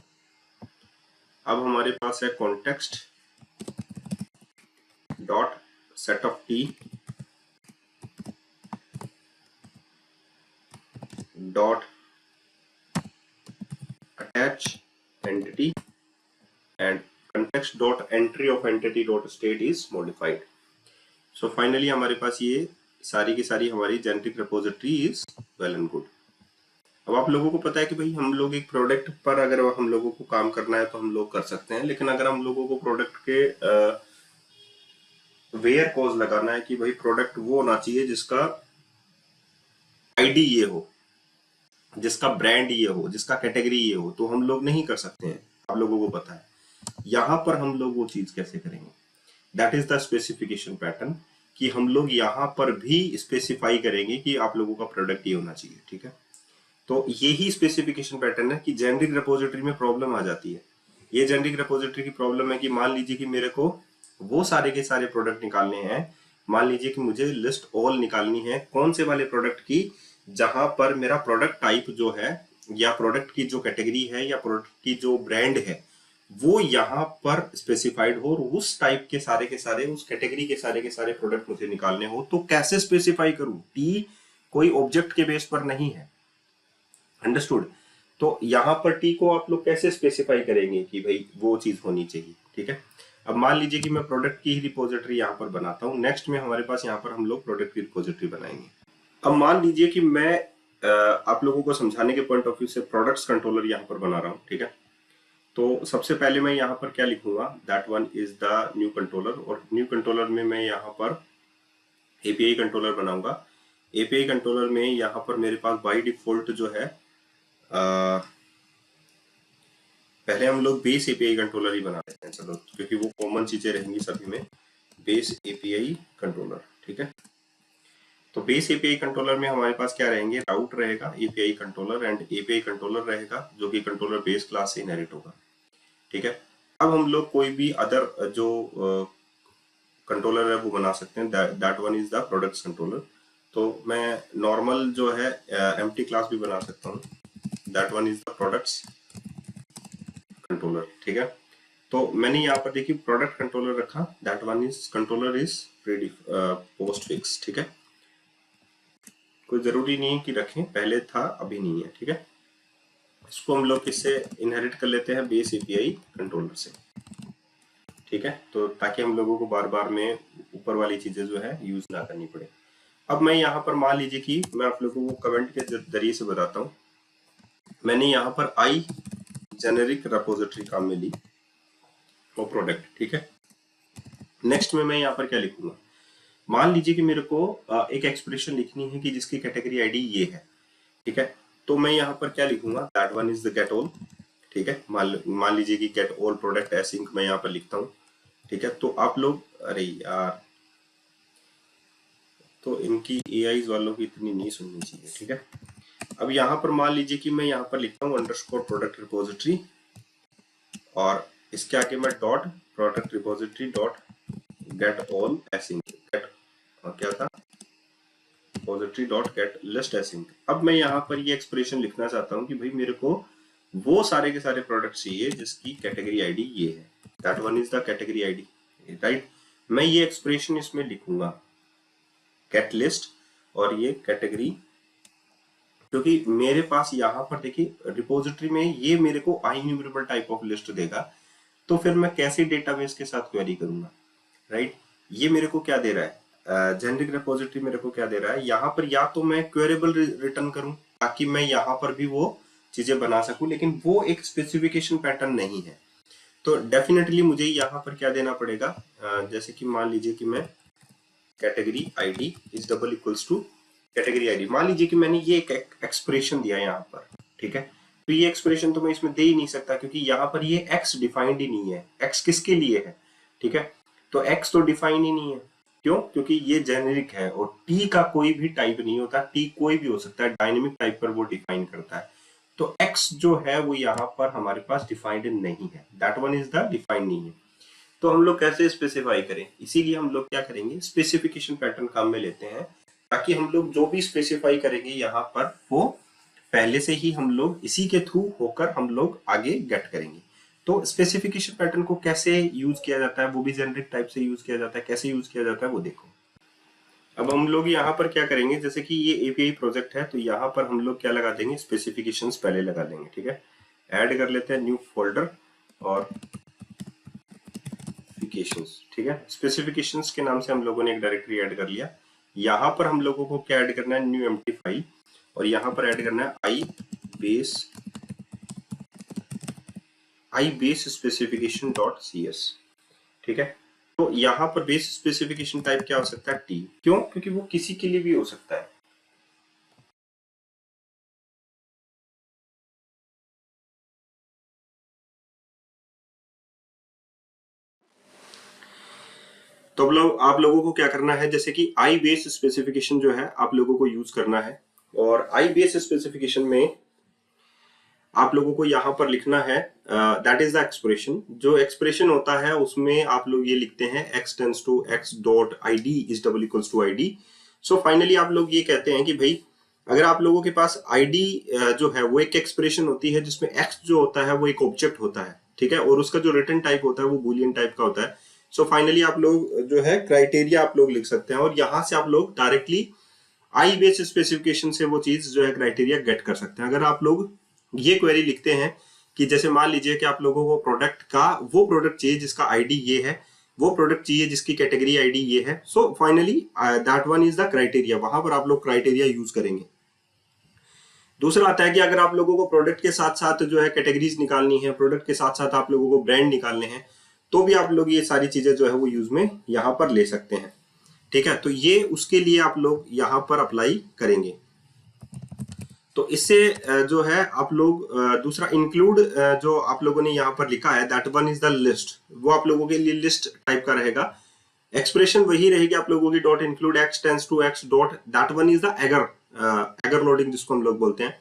अब हमारे पास है context dot set of T dot attach entity and context dot entry of entity dot state is modified। so finally हमारे पास ये सारी की सारी हमारी generic repository is well and good. अब आप लोगों को पता है कि भाई हम लोग एक प्रोडक्ट पर अगर हम लोगों को काम करना है तो हम लोग कर सकते हैं, लेकिन अगर हम लोगों को प्रोडक्ट के वेयर कॉज लगाना है कि भाई प्रोडक्ट वो होना चाहिए जिसका आईडी ये हो, जिसका ब्रांड ये हो, जिसका कैटेगरी ये हो, तो हम लोग नहीं कर सकते हैं। आप लोगों को पता है यहाँ पर हम लोग वो चीज कैसे करेंगे, that is the specification pattern, कि हम लोग यहाँ पर भी स्पेसिफाई करेंगे कि आप लोगों का प्रोडक्ट ये होना चाहिए। ठीक है, तो यही स्पेसिफिकेशन पैटर्न है कि जेनेरिक रिपोजिटरी में प्रॉब्लम आ जाती है। ये जेनेरिक रिपोजिटरी की प्रॉब्लम है कि मान लीजिए कि मेरे को वो सारे के सारे प्रोडक्ट निकालने हैं, मान लीजिए कि मुझे लिस्ट ऑल निकालनी है कौन से वाले प्रोडक्ट की, जहां पर मेरा प्रोडक्ट टाइप जो है या प्रोडक्ट की जो कैटेगरी है या प्रोडक्ट की जो ब्रांड है वो यहाँ पर स्पेसिफाइड हो, और उस टाइप के सारे उस कैटेगरी के सारे प्रोडक्ट मुझे निकालने हो। तो कैसे स्पेसिफाई करूं, टी कोई ऑब्जेक्ट के बेस पर नहीं है। अंडरस्टूड। तो यहाँ पर टी को आप लोग कैसे स्पेसिफाई करेंगे कि भाई वो चीज होनी चाहिए। ठीक है, अब मान लीजिए कि मैं प्रोडक्ट की ही रिपोजिटरी यहाँ पर बनाता हूँ। नेक्स्ट में हमारे पास यहाँ पर हम लोग प्रोडक्ट की रिपोजिटरी बनाएंगे। अब मान लीजिए कि मैं आप लोगों को समझाने के पॉइंट ऑफ व्यू से प्रोडक्ट्स कंट्रोलर यहाँ पर बना रहा हूँ। ठीक है, तो सबसे पहले मैं यहाँ पर क्या लिखूंगा, that one is the new controller, और न्यू कंट्रोलर में मैं यहाँ पर एपीआई कंट्रोलर बनाऊंगा। एपीआई कंट्रोलर में यहाँ पर मेरे पास बाय डिफॉल्ट जो है पहले हम लोग बेस एपीआई कंट्रोलर ही बना देते हैं, चलो, क्योंकि वो कॉमन चीजें रहेंगी सभी में। बेस एपीआई कंट्रोलर, ठीक है, तो बेस एपीआई कंट्रोलर में हमारे पास क्या रहेंगे, राउट रहेगा, API controller and API controller रहेगा, जो कि कंट्रोलर बेस क्लास से इनहेरिट होगा। ठीक है, अब हम लोग कोई भी अदर जो कंट्रोलर है वो बना सकते हैं, that one is the products controller. तो मैं नॉर्मल जो है एम्प्टी क्लास भी बना सकता हूँ, that one is the products controller. ठीक है, तो मैंने यहाँ पर देखिए प्रोडक्ट कंट्रोलर रखा, that one is controller is pre post fix. ठीक है, कोई जरूरी नहीं है कि रखें, पहले था अभी नहीं है। ठीक है, इसको हम लोग किससे इनहेरिट कर लेते हैं, बेस एपीआई कंट्रोलर से। ठीक है, तो ताकि हम लोगों को बार बार में ऊपर वाली चीजें जो है यूज ना करनी पड़े। अब मैं यहाँ पर मान लीजिए कि मैं आप लोगों को कमेंट के जरिए से बताता हूँ, मैंने यहाँ पर आई जेनेरिक रिपोजिटरी काम में ली वो प्रोडक्ट। ठीक है, नेक्स्ट में मैं यहाँ पर क्या लिखूंगा, मान लीजिए कि मेरे को एक एक्सप्रेशन लिखनी है कि जिसकी कैटेगरी आईडी ये है। ठीक है, तो मैं यहाँ पर क्या लिखूंगा, that one is the get all. ठीक है, मान लीजिए कि गेट ऑल प्रोडक्ट एसिंक मैं यहाँ पर लिखता हूँ। ठीक है, तो आप लोग, अरे यार, तो इनकी एआईज वालों की इतनी नहीं सुननी चाहिए, ठीक है। अब यहाँ पर मान लीजिए कि मैं यहाँ पर लिखता हूँ अंडरस्कोर प्रोडक्ट रिपोजिटरी और इसके आगे मैं dot product repository dot get all async get क्या था repository dot get list async. अब मैं यहाँ पर ये एक्सप्रेशन लिखना चाहता हूँ कि भाई मेरे को वो सारे के सारे प्रोडक्ट चाहिए जिसकी कैटेगरी आईडी ये है, that one is the category ID, right. मैं ये एक्सप्रेशन इसमें लिखूंगा गेट लिस्ट और ये कैटेगरी, क्योंकि मेरे पास यहाँ पर देखिए रिपोजिटरी में ये मेरे को इन्यूमरेबल टाइप ऑफ लिस्ट देगा, तो फिर मैं कैसे डेटाबेस के साथ क्वेरी करूंगा, राइट। ये मेरे को क्या दे रहा है, जेनेरिक रिपोजिटरी मेरे को क्या दे रहा है यहाँ पर, या तो मैं क्वेरेबल रिटर्न करूं ताकि मैं यहाँ पर भी वो चीजें बना सकूं, लेकिन वो एक स्पेसिफिकेशन पैटर्न नहीं है। तो डेफिनेटली मुझे यहाँ पर क्या देना पड़ेगा, जैसे कि मान लीजिए कि मैं category ID is double equals to category ID, मान लीजिए कि मैंने ये एक एक्सप्रेशन दिया यहाँ पर, ठीक है। तो ये एक्सप्रेशन तो मैं इसमें दे ही नहीं सकता क्योंकि यहाँ पर ये एक्स डिफाइंड ही नहीं है। एक्स किसके लिए है, ठीक है, तो एक्स तो डिफाइन ही नहीं है। क्यों, क्योंकि ये जेनेरिक है और टी का कोई भी टाइप नहीं होता, टी कोई भी हो सकता है, डायनेमिक टाइप पर वो डिफाइन करता है। तो एक्स जो है वो यहाँ पर हमारे पास डिफाइंड नहीं है, that one is the defined नहीं है। तो हम लोग कैसे स्पेसिफाई करें, इसीलिए हम लोग क्या करेंगे, स्पेसिफिकेशन पैटर्न काम में लेते हैं, ताकि हम लोग जो भी स्पेसिफाई करेंगे यहाँ पर वो पहले से ही हम लोग इसी के थ्रू होकर हम लोग आगे गेट करेंगे। तो स्पेसिफिकेशन पैटर्न को कैसे यूज किया जाता है, वो भी जेनेरिक टाइप से यूज किया जाता है, कैसे यूज किया जाता है वो देखो। अब हम लोग यहाँ पर क्या करेंगे, जैसे कि ये एपीआई प्रोजेक्ट है तो यहाँ पर हम लोग क्या लगा देंगे, स्पेसिफिकेशंस पहले लगा लेंगे, ठीक है। ऐड कर लेते हैं न्यू फोल्डर और ठीक है, स्पेसिफिकेशंस के नाम से हम लोगों ने एक डायरेक्टरी ऐड कर लिया। यहाँ पर हम लोगों को क्या ऐड करना है, न्यू एम्प्टी फाइल, और यहाँ पर ऐड करना है आई बेस स्पेसिफिकेशन डॉट cs, ठीक है। तो यहाँ पर बेस स्पेसिफिकेशन टाइप क्या हो सकता है, टी। क्यों, क्योंकि वो किसी के लिए भी हो सकता है। तो आप लोगों को क्या करना है, जैसे कि आई बेस स्पेसिफिकेशन जो है आप लोगों को यूज करना है, और आई बेस स्पेसिफिकेशन में आप लोगों को यहाँ पर लिखना है दैट इज द एक्सप्रेशन। जो एक्सप्रेशन होता है उसमें आप लोग ये लिखते हैं x tends to x dot id is double equals to id। So finally आप लोग ये कहते हैं कि भाई अगर आप लोगों के पास id जो है वो एक एक्सप्रेशन होती है जिसमें x जो होता है वो एक ऑब्जेक्ट होता है, ठीक है, और उसका जो रिटर्न टाइप होता है वो बूलियन टाइप का होता है। सो फाइनली आप लोग जो है क्राइटेरिया आप लोग लिख सकते हैं और यहाँ से आप लोग डायरेक्टली आई बेस स्पेसिफिकेशन से वो चीज जो है क्राइटेरिया गेट कर सकते हैं। अगर आप लोग ये क्वेरी लिखते हैं कि जैसे मान लीजिए कि आप लोगों को प्रोडक्ट का वो प्रोडक्ट चाहिए जिसका आईडी ये है, वो प्रोडक्ट चाहिए जिसकी कैटेगरी आईडी ये है, so finally that one is the criteria, वहां पर आप लोग क्राइटेरिया यूज करेंगे। दूसरा आता है कि अगर आप लोगों को प्रोडक्ट के साथ साथ जो है कैटेगरीज निकालनी है, प्रोडक्ट के साथ साथ आप लोगों को ब्रांड निकालने हैं, तो भी आप लोग ये सारी चीजें जो है वो यूज में यहाँ पर ले सकते हैं, ठीक है। तो ये उसके लिए आप लोग यहाँ पर अप्लाई करेंगे। तो इससे जो है आप लोग दूसरा इंक्लूड जो आप लोगों ने यहाँ पर लिखा है that one is the list, वो आप लोगों के लिए लिस्ट टाइप का रहेगा। एक्सप्रेशन वही रहेगी आप लोगों की, dot include x tends to x dot that one is the eager loading जिसको हम लोग बोलते हैं।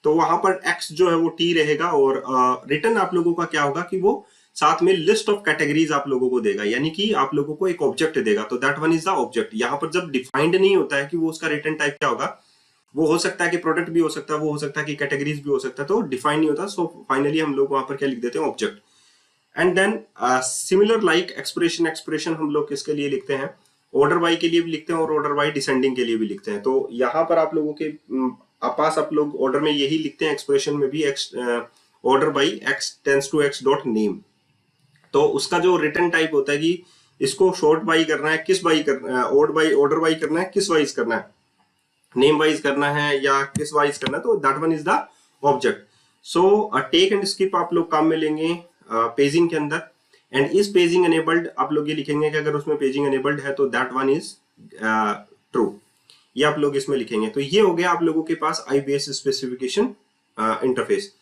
तो वहां पर x जो है वो t रहेगा और रिटर्न आप लोगों का क्या होगा कि वो साथ में लिस्ट ऑफ कैटेगरीज आप लोगों को देगा, यानी कि आप लोगों को एक ऑब्जेक्ट देगा। तो that one is the object. यहाँ पर जब डिफाइंड नहीं होता है कि वो उसका रिटर्न टाइप क्या होगा, वो हो सकता है कि प्रोडक्ट भी हो सकता है, वो हो सकता है कि कैटेगरीज भी हो सकता है, तो डिफाइन नहीं होता। सो फाइनली हम लोग वहां पर क्या लिख देते हैं, object. And then similar like expression हम लोग किसके लिए लिखते हैं, ऑर्डर बाई के लिए भी लिखते हैं और ऑर्डर बाई डिसेंडिंग के लिए भी लिखते हैं। तो यहाँ पर आप लोगों के पास आप लोग ऑर्डर में यही लिखते हैं, एक्सप्रेशन में भी order by x tends to x dot name. तो उसका जो रिटर्न टाइप होता है कि इसको शॉर्ट बाई करना है, किस बाई करना है, ऑर्डर बाई करना है, किस वाइज करना है, नेम वाइज करना है या किस वाइज करना है, तो that one is the object. So take and skip आप लोग काम में लेंगे पेजिंग के अंदर, एंड इस पेजिंग एनेबल्ड आप लोग ये लिखेंगे कि अगर उसमें पेजिंग एनेबल्ड है तो दैट वन इज ट्रू, ये आप लोग इसमें लिखेंगे। तो ये हो गया आप लोगों के पास आई बेस स्पेसिफिकेशन इंटरफेस।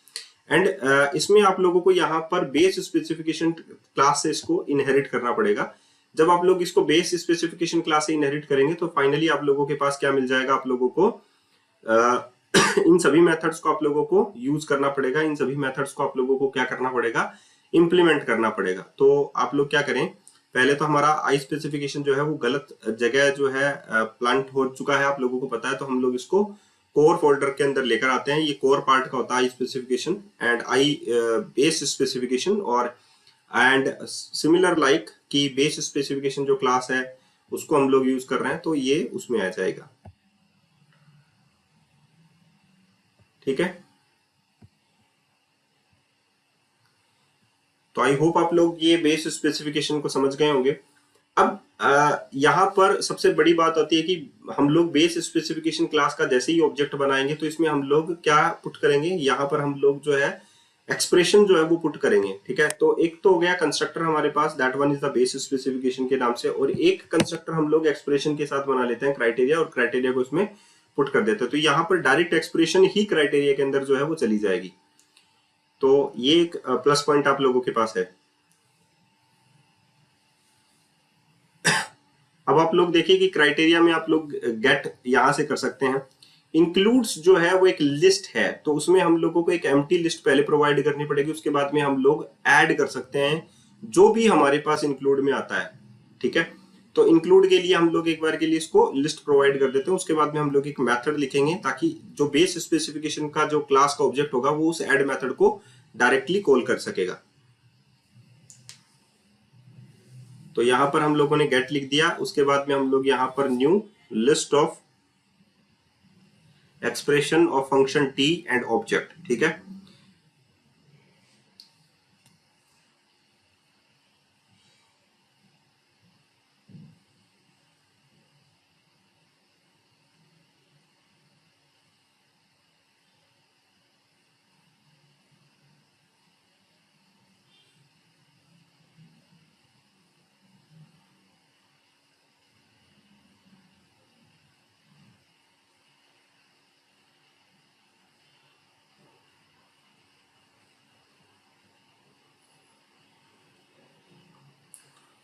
एंड इसमें आप लोगों को यहाँ पर बेस स्पेसिफिकेशन क्लास से इसको इनहेरिट करना पड़ेगा। जब आप लोग इसको बेस स्पेसिफिकेशन क्लास से इनहेरिट करेंगे तो फाइनली आप लोगों के पास क्या मिल जाएगा, आप लोगों को इन सभी मेथड्स को आप लोगों को यूज करना पड़ेगा, इन सभी मेथड्स को आप लोगों को क्या करना पड़ेगा, इंप्लीमेंट करना पड़ेगा। तो आप लोग क्या करें, पहले तो हमारा आई स्पेसिफिकेशन जो है वो गलत जगह जो है प्लांट हो चुका है, आप लोगों को पता है, तो हम लोग इसको कोर फोल्डर के अंदर लेकर आते हैं। ये कोर पार्ट का होता है I specification and I base specification, और एंड सिमिलर लाइक कि बेस स्पेसिफिकेशन जो क्लास है उसको हम लोग यूज कर रहे हैं, तो ये उसमें आ जाएगा। ठीक है, तो आई होप आप लोग ये बेस स्पेसिफिकेशन को समझ गए होंगे। अब यहाँ पर सबसे बड़ी बात आती है कि हम लोग बेस स्पेसिफिकेशन क्लास का जैसे ही ऑब्जेक्ट बनाएंगे तो इसमें हम लोग क्या पुट करेंगे, यहाँ पर हम लोग जो है एक्सप्रेशन जो है वो पुट करेंगे। ठीक है, तो एक तो हो गया कंस्ट्रक्टर हमारे पास, that one is the base specification के नाम से, और एक कंस्ट्रक्टर हम लोग एक्सप्रेशन के साथ बना लेते हैं क्राइटेरिया, और क्राइटेरिया को इसमें पुट कर देते हैं। तो यहाँ पर डायरेक्ट एक्सप्रेशन ही क्राइटेरिया के अंदर जो है वो चली जाएगी। तो ये एक प्लस पॉइंट आप लोगों के पास है। अब आप लोग देखिए कि क्राइटेरिया में आप लोग गेट यहां से कर सकते हैं। इंक्लूड्स जो है वो एक लिस्ट है, तो उसमें हम लोगों को एक एम्प्टी लिस्ट पहले प्रोवाइड करनी पड़ेगी, उसके बाद में हम लोग ऐड कर सकते हैं जो भी हमारे पास इंक्लूड में आता है। ठीक है, तो इंक्लूड के लिए हम लोग एक बार के लिए इसको लिस्ट प्रोवाइड कर देते हैं, उसके बाद में हम लोग एक मेथड लिखेंगे ताकि जो बेस स्पेसिफिकेशन का जो क्लास का ऑब्जेक्ट होगा वो उस ऐड मेथड को डायरेक्टली कॉल कर सकेगा। तो यहां पर हम लोगों ने गेट लिख दिया, उसके बाद में हम लोग यहां पर new list of expression of function T and object. ठीक है,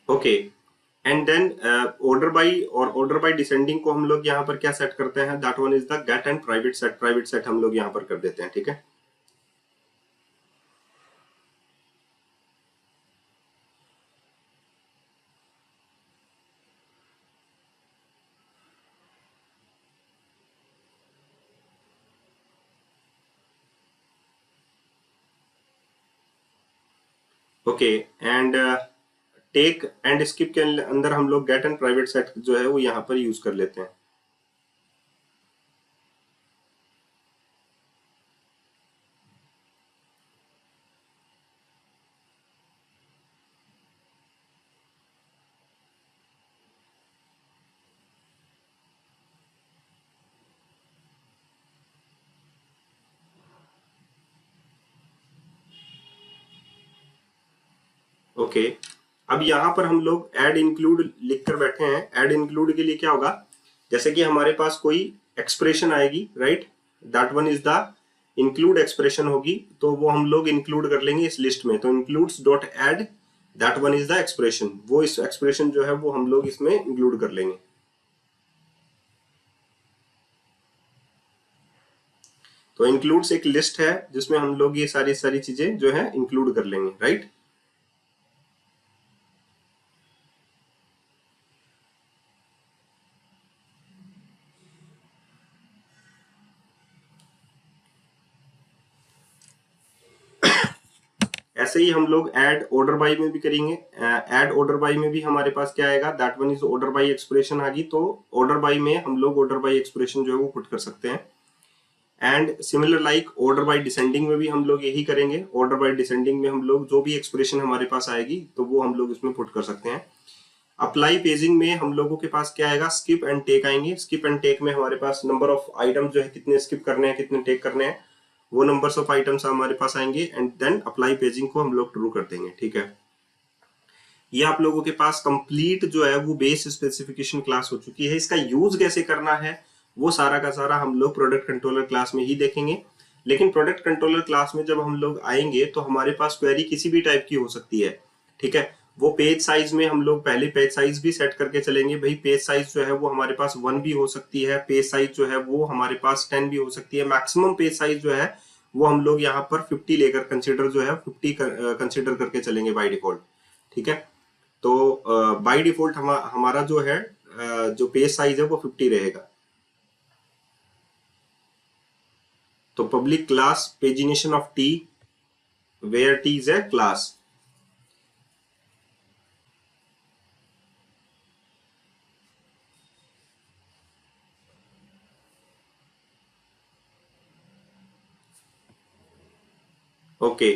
okay, and then order by और ऑर्डर बाई डिसेंडिंग को हम लोग यहाँ पर क्या सेट करते हैं, that one is the get and private set. Private set हम लोग यहाँ पर कर देते हैं। ठीक है, okay, and take and skip के अंदर हम लोग गेट एंड प्राइवेट सेट जो है वो यहाँ पर यूज कर लेते हैं। ओके, अब यहाँ पर हम लोग ऐड इंक्लूड लिख कर बैठे हैं। ऐड इंक्लूड के लिए क्या होगा, जैसे कि हमारे पास कोई एक्सप्रेशन आएगी, right, that one is the include expression होगी, तो वो हम लोग इंक्लूड कर लेंगे इस लिस्ट में। तो includes dot add that one is the expression, वो इस एक्सप्रेशन जो है वो हम लोग इसमें इंक्लूड कर लेंगे। तो इंक्लूड्स एक लिस्ट है जिसमें हम लोग ये सारी सारी चीजें जो है इंक्लूड कर लेंगे, राइट। ऐसे ही हम लोग ऐड ऑर्डर बाई में भी करेंगे। ऐड ऑर्डर बाई में भी हमारे पास क्या आएगा, that one is order by expression आ गई, तो ऑर्डर बाई में हम लोग ऑर्डर बाई एक्सप्रेशन जो है वो पुट कर सकते हैं। And similar like order by descending में भी हम लोग यही करेंगे। ऑर्डर बाई डिसेंडिंग में हम लोग जो भी एक्सप्रेशन हमारे पास आएगी तो वो हम लोग इसमें पुट कर सकते हैं। अप्लाई पेजिंग में हम लोगों के पास क्या आएगा, स्किप एंड टेक आएंगे। स्किप एंड टेक में हमारे पास नंबर ऑफ आइटम जो है कितने स्किप करने हैं कितने टेक करने हैं वो नंबर्स ऑफ आइटम्स हमारे पास आएंगे, एंड देन अप्लाई पेजिंग को हम लोग ट्रू कर देंगे। ठीक है, ये आप लोगों के पास कंप्लीट जो है वो बेस स्पेसिफिकेशन क्लास हो चुकी है। इसका यूज कैसे करना है वो सारा का सारा हम लोग प्रोडक्ट कंट्रोलर क्लास में ही देखेंगे। लेकिन प्रोडक्ट कंट्रोलर क्लास में जब हम लोग आएंगे तो हमारे पास क्वेरी किसी भी टाइप की हो सकती है। ठीक है, वो पेज साइज में हम लोग पहले पेज साइज भी सेट करके चलेंगे। भाई पेज साइज जो है वो हमारे पास 1 भी हो सकती है, पेज साइज जो है वो हमारे पास 10 भी हो सकती है। मैक्सिमम पेज साइज जो है वो हम लोग यहाँ पर 50 लेकर कंसिडर जो है 50 कंसिडर करके चलेंगे बाय डिफॉल्ट। ठीक है, तो बाय डिफॉल्ट हमारा जो है जो पेज साइज है वो 50 रहेगा। तो public class pagination of T where T is a class. Okay,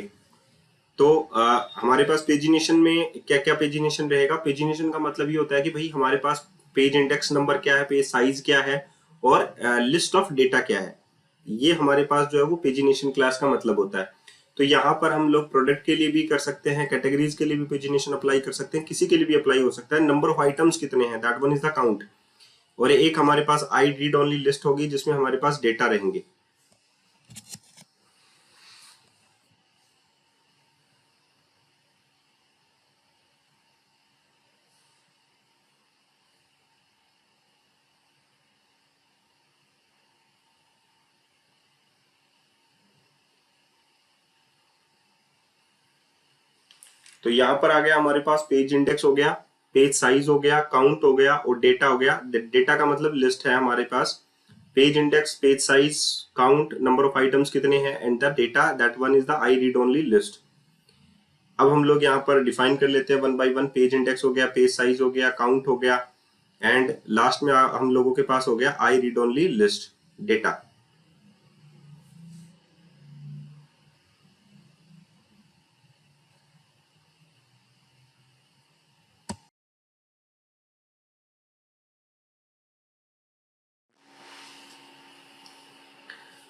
तो हमारे पास पेजिनेशन में क्या क्या पेजिनेशन रहेगा। पेजिनेशन का मतलब ये होता है कि भाई हमारे पास पेज इंडेक्स नंबर क्या है, पेज साइज क्या है और लिस्ट ऑफ डेटा क्या है। ये हमारे पास जो है वो पेजिनेशन क्लास का मतलब होता है। तो यहाँ पर हम लोग प्रोडक्ट के लिए भी कर सकते हैं, कैटेगरीज के लिए भी पेजिनेशन अप्लाई कर सकते हैं, किसी के लिए भी अप्लाई हो सकता है। नंबर ऑफ आइटम्स कितने हैं, that one is the count. और एक हमारे पास आई रीड ओनली लिस्ट होगी जिसमें हमारे पास डेटा रहेंगे। तो यहाँ पर आ गया हमारे पास पेज इंडेक्स हो गया, पेज साइज हो गया, काउंट हो गया और डेटा हो गया। डेटा का मतलब लिस्ट है हमारे पास। Page index, page size, count, number of items कितने हैं and the data, that one is the I read only list. अब हम लोग यहाँ पर डिफाइन कर लेते हैं one by one. Page index हो गया, पेज साइज हो गया, काउंट हो गया एंड लास्ट में हम लोगों के पास हो गया आई रीड ओनली लिस्ट डेटा।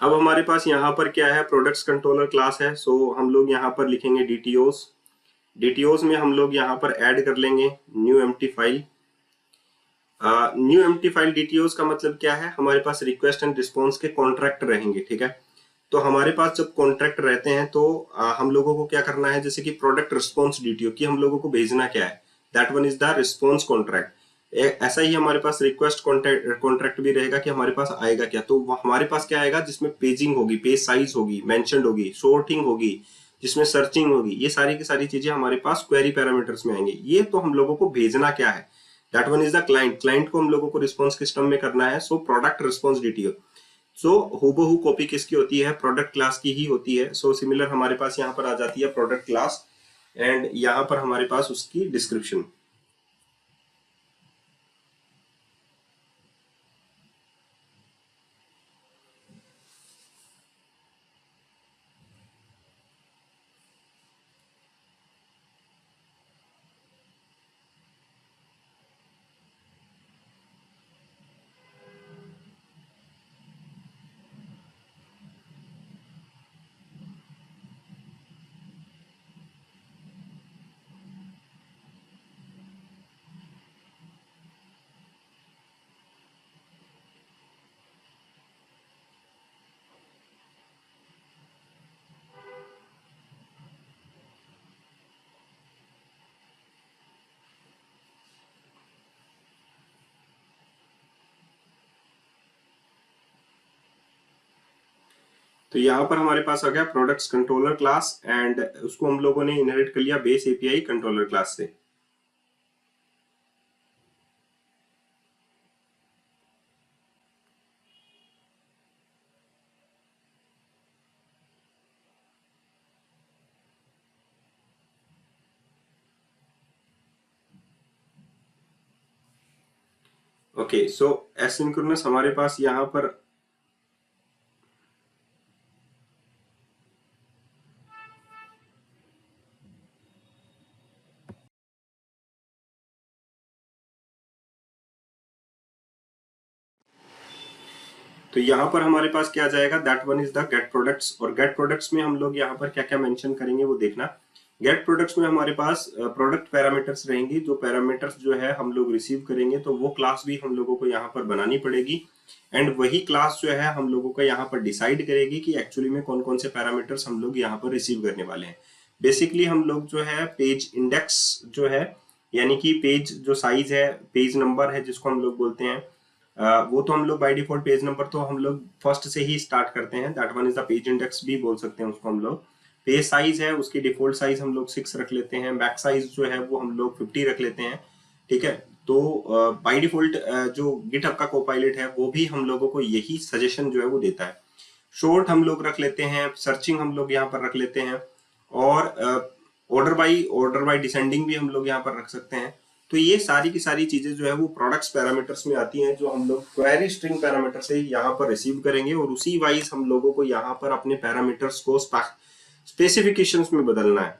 अब हमारे पास यहाँ पर क्या है, प्रोडक्ट्स कंट्रोलर क्लास है। सो हम लोग यहाँ पर लिखेंगे डीटीओस। डीटीओस में हम लोग यहाँ पर ऐड कर लेंगे new empty file. New empty file DTOs का मतलब क्या है, हमारे पास रिक्वेस्ट एंड रिस्पॉन्स के कॉन्ट्रैक्ट रहेंगे। ठीक है, तो हमारे पास जब कॉन्ट्रैक्ट रहते हैं तो हम लोगों को क्या करना है, जैसे कि प्रोडक्ट रिस्पॉन्स डीटीओ की हम लोगों को भेजना क्या है, that one is the response contract. ऐसा ही हमारे पास रिक्वेस्ट कॉन्ट्रैक्ट भी रहेगा कि हमारे पास आएगा क्या। तो हमारे पास क्या आएगा, जिसमें पेजिंग होगी, पेज साइज होगी, मेंशन्ड होगी, सॉर्टिंग होगी, जिसमें सर्चिंग होगी, ये सारी की सारी चीजें हमारे पास क्वेरी पैरामीटर्स में आएंगे। ये तो हम लोगों को भेजना क्या है, that one is the client. Client को हम लोगों को रिस्पॉन्स सिस्टम में करना है। So product response DTO. So हूबहू कॉपी किसकी होती है, प्रोडक्ट क्लास की ही होती है। सो सिमिलर हमारे पास यहाँ पर आ जाती है प्रोडक्ट क्लास एंड यहाँ पर हमारे पास उसकी डिस्क्रिप्शन। तो यहाँ पर हमारे पास आ गया प्रोडक्ट्स कंट्रोलर क्लास एंड उसको हम लोगों ने इनहेरिट कर लिया बेस एपीआई कंट्रोलर क्लास से। ओके, सो एसिंक्रोनस हमारे पास यहाँ पर तो यहाँ पर हमारे पास क्या जाएगा, that one is the get products. और गेट प्रोडक्ट्स में हम लोग यहाँ पर क्या क्या मेंशन करेंगे वो देखना। गेट प्रोडक्ट्स में हमारे पास प्रोडक्ट पैरामीटर्स रहेंगी। जो पैरामीटर्स जो है हम लोग रिसीव करेंगे तो वो क्लास भी हम लोगों को यहाँ पर बनानी पड़ेगी एंड वही क्लास जो है हम लोगों को यहाँ पर डिसाइड करेगी कि एक्चुअली में कौन कौन से पैरामीटर्स हम लोग यहाँ पर रिसीव करने वाले हैं। बेसिकली हम लोग जो है पेज इंडेक्स जो है, यानी कि पेज जो साइज है, पेज नंबर है जिसको हम लोग बोलते हैं, वो तो हम लोग बाय डिफॉल्ट पेज नंबर तो हम लोग फर्स्ट से ही स्टार्ट करते हैं, that one is the page index भी बोल सकते हैं उसको हम लोग। पेज साइज है, उसकी डिफॉल्ट साइज हम लोग 6 रख लेते हैं, बैक साइज जो है वो हम लोग 50 रख लेते हैं, ठीक है। तो बाय डिफॉल्ट जो गिटहब का कोपायलट है वो भी हम लोगों को यही सजेशन जो है वो देता है। शॉर्ट हम लोग रख लेते हैं, सर्चिंग हम लोग यहाँ पर रख लेते हैं, और ऑर्डर बाय डिसेंडिंग भी हम लोग यहाँ पर रख सकते हैं। तो ये सारी की सारी चीजें जो है वो प्रोडक्ट्स पैरामीटर्स में आती हैं, जो हम लोग क्वेरी स्ट्रिंग पैरामीटर से यहाँ पर रिसीव करेंगे, और उसी वाइज हम लोगों को यहाँ पर अपने पैरामीटर्स को स्पेसिफिकेशंस में बदलना है,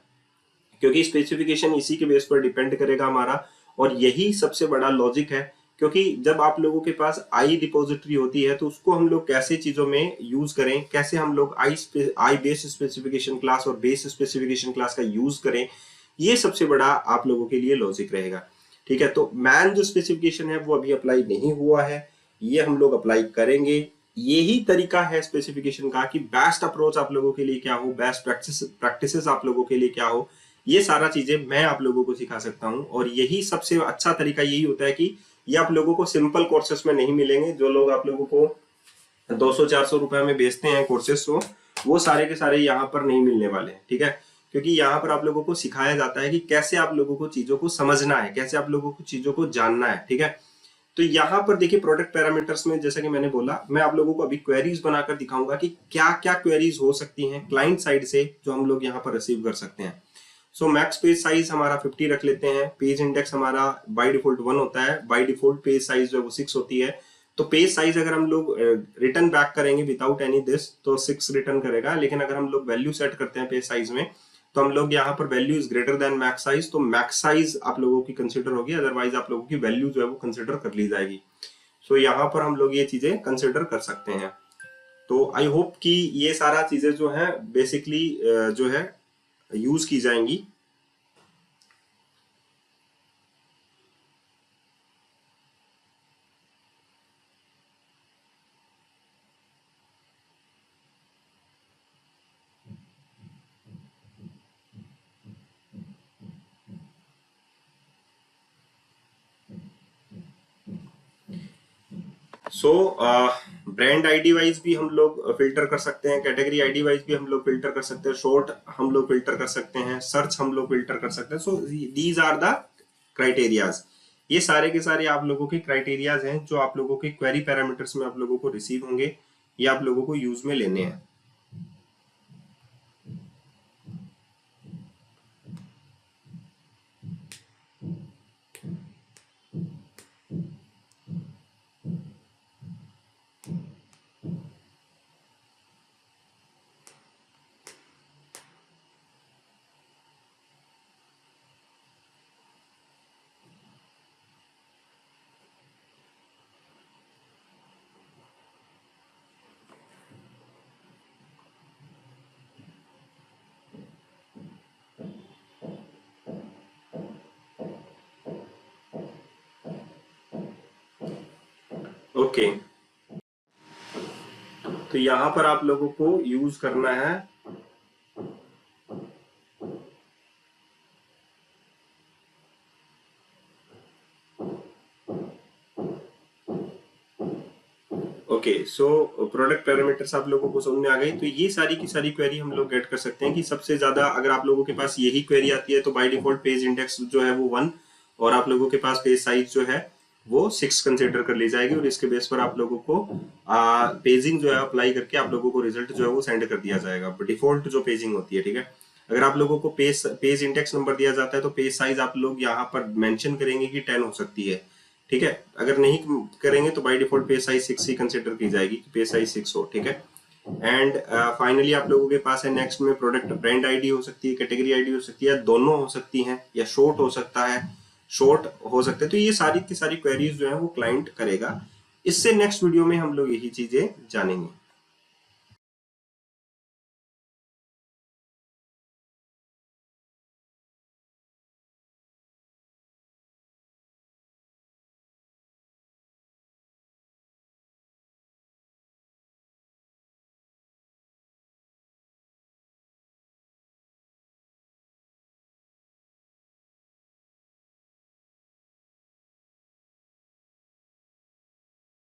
क्योंकि स्पेसिफिकेशन इसी के बेस पर डिपेंड करेगा हमारा। और यही सबसे बड़ा लॉजिक है, क्योंकि जब आप लोगों के पास आई रिपोजिटरी होती है तो उसको हम लोग कैसे चीजों में यूज करें, कैसे हम लोग आई बेस स्पेसिफिकेशन क्लास और बेस स्पेसिफिकेशन क्लास का यूज करें, ये सबसे बड़ा आप लोगों के लिए लॉजिक रहेगा, ठीक है। तो मैन जो स्पेसिफिकेशन है वो अभी अप्लाई नहीं हुआ है, ये हम लोग अप्लाई करेंगे। यही तरीका है स्पेसिफिकेशन का कि बेस्ट अप्रोच आप लोगों के लिए क्या हो, बेस्ट प्रैक्टिसेस आप लोगों के लिए क्या हो, ये सारा चीजें मैं आप लोगों को सिखा सकता हूं। और यही सबसे अच्छा तरीका यही होता है कि ये आप लोगों को सिंपल कोर्सेस में नहीं मिलेंगे। जो लोग आप लोगों को 200-400 रुपए में बेचते हैं कोर्सेस, वो सारे के सारे यहाँ पर नहीं मिलने वाले, ठीक है। क्योंकि यहाँ पर आप लोगों को सिखाया जाता है कि कैसे आप लोगों को चीजों को समझना है, कैसे आप लोगों को चीजों को जानना है, ठीक है। तो यहाँ पर देखिए प्रोडक्ट पैरामीटर्स में, जैसा कि मैंने बोला, मैं आप लोगों को अभी क्वेरीज बनाकर दिखाऊंगा कि क्या क्या क्वेरीज हो सकती हैं क्लाइंट साइड से जो हम लोग यहाँ पर रिसीव कर सकते हैं। सो मैक्स पेज साइज हमारा 50 रख लेते हैं, पेज इंडेक्स हमारा बाय डिफॉल्ट 1 होता है, बाय डिफॉल्ट पेज साइज जो है वो 6 होती है। तो पेज साइज अगर हम लोग रिटर्न बैक करेंगे विदाउट एनी दिस तो 6 रिटर्न करेगा, लेकिन अगर हम लोग वैल्यू सेट करते हैं पेज साइज में तो हम लोग यहाँ पर value is greater than max size, तो मैक्स साइज आप लोगों की कंसिडर होगी, अदरवाइज आप लोगों की वैल्यू जो है वो कंसिडर कर ली जाएगी। सो यहाँ पर हम लोग ये चीजें कंसिडर कर सकते हैं। तो आई होप कि ये सारा चीजें जो है बेसिकली जो है यूज की जाएंगी। सो ब्रांड आईडी वाइज भी हम लोग फिल्टर कर सकते हैं, कैटेगरी आईडी वाइज भी हम लोग फिल्टर कर सकते हैं, शॉर्ट हम लोग फिल्टर कर सकते हैं, सर्च हम लोग फिल्टर कर सकते हैं। So these are the criterias. ये सारे के सारे आप लोगों के क्राइटेरियाज हैं जो आप लोगों के क्वेरी पैरामीटर्स में आप लोगों को रिसीव होंगे, ये आप लोगों को यूज में लेने हैं। ओके, तो यहां पर आप लोगों को यूज करना है ओके। सो प्रोडक्ट पैरामीटर्स आप लोगों को समझ में आ गई। तो ये सारी की सारी क्वेरी हम लोग गेट कर सकते हैं कि सबसे ज्यादा अगर आप लोगों के पास यही क्वेरी आती है तो बाय डिफॉल्ट पेज इंडेक्स जो है वो 1 और आप लोगों के पास पेज साइज जो है वो 6 कंसिडर कर ली जाएगी, और इसके बेस पर आप लोगों को पेजिंग जो है अप्लाई करके आप लोगों को रिजल्ट जो है वो सेंड कर दिया जाएगा, डिफॉल्ट जो पेजिंग होती है, ठीक है। अगर आप लोगों को पेज इंडेक्स नंबर दिया जाता है तो पेज साइज आप लोग यहाँ पर मेंशन करेंगे कि 10 हो सकती है, ठीक है। अगर नहीं करेंगे तो by default page size 6 he consider की जाएगी कि पेज साइज 6 हो, ठीक है। एंड फाइनली आप लोगों के पास है नेक्स्ट में प्रोडक्ट ब्रांड आईडी हो सकती है, कैटेगरी आईडी हो सकती है, दोनों हो सकती हैं, या शॉर्ट हो सकता है, शॉर्ट हो सकते हैं। तो ये सारी की सारी क्वेरीज जो है वो क्लाइंट करेगा। इससे नेक्स्ट वीडियो में हम लोग यही चीजें जानेंगे।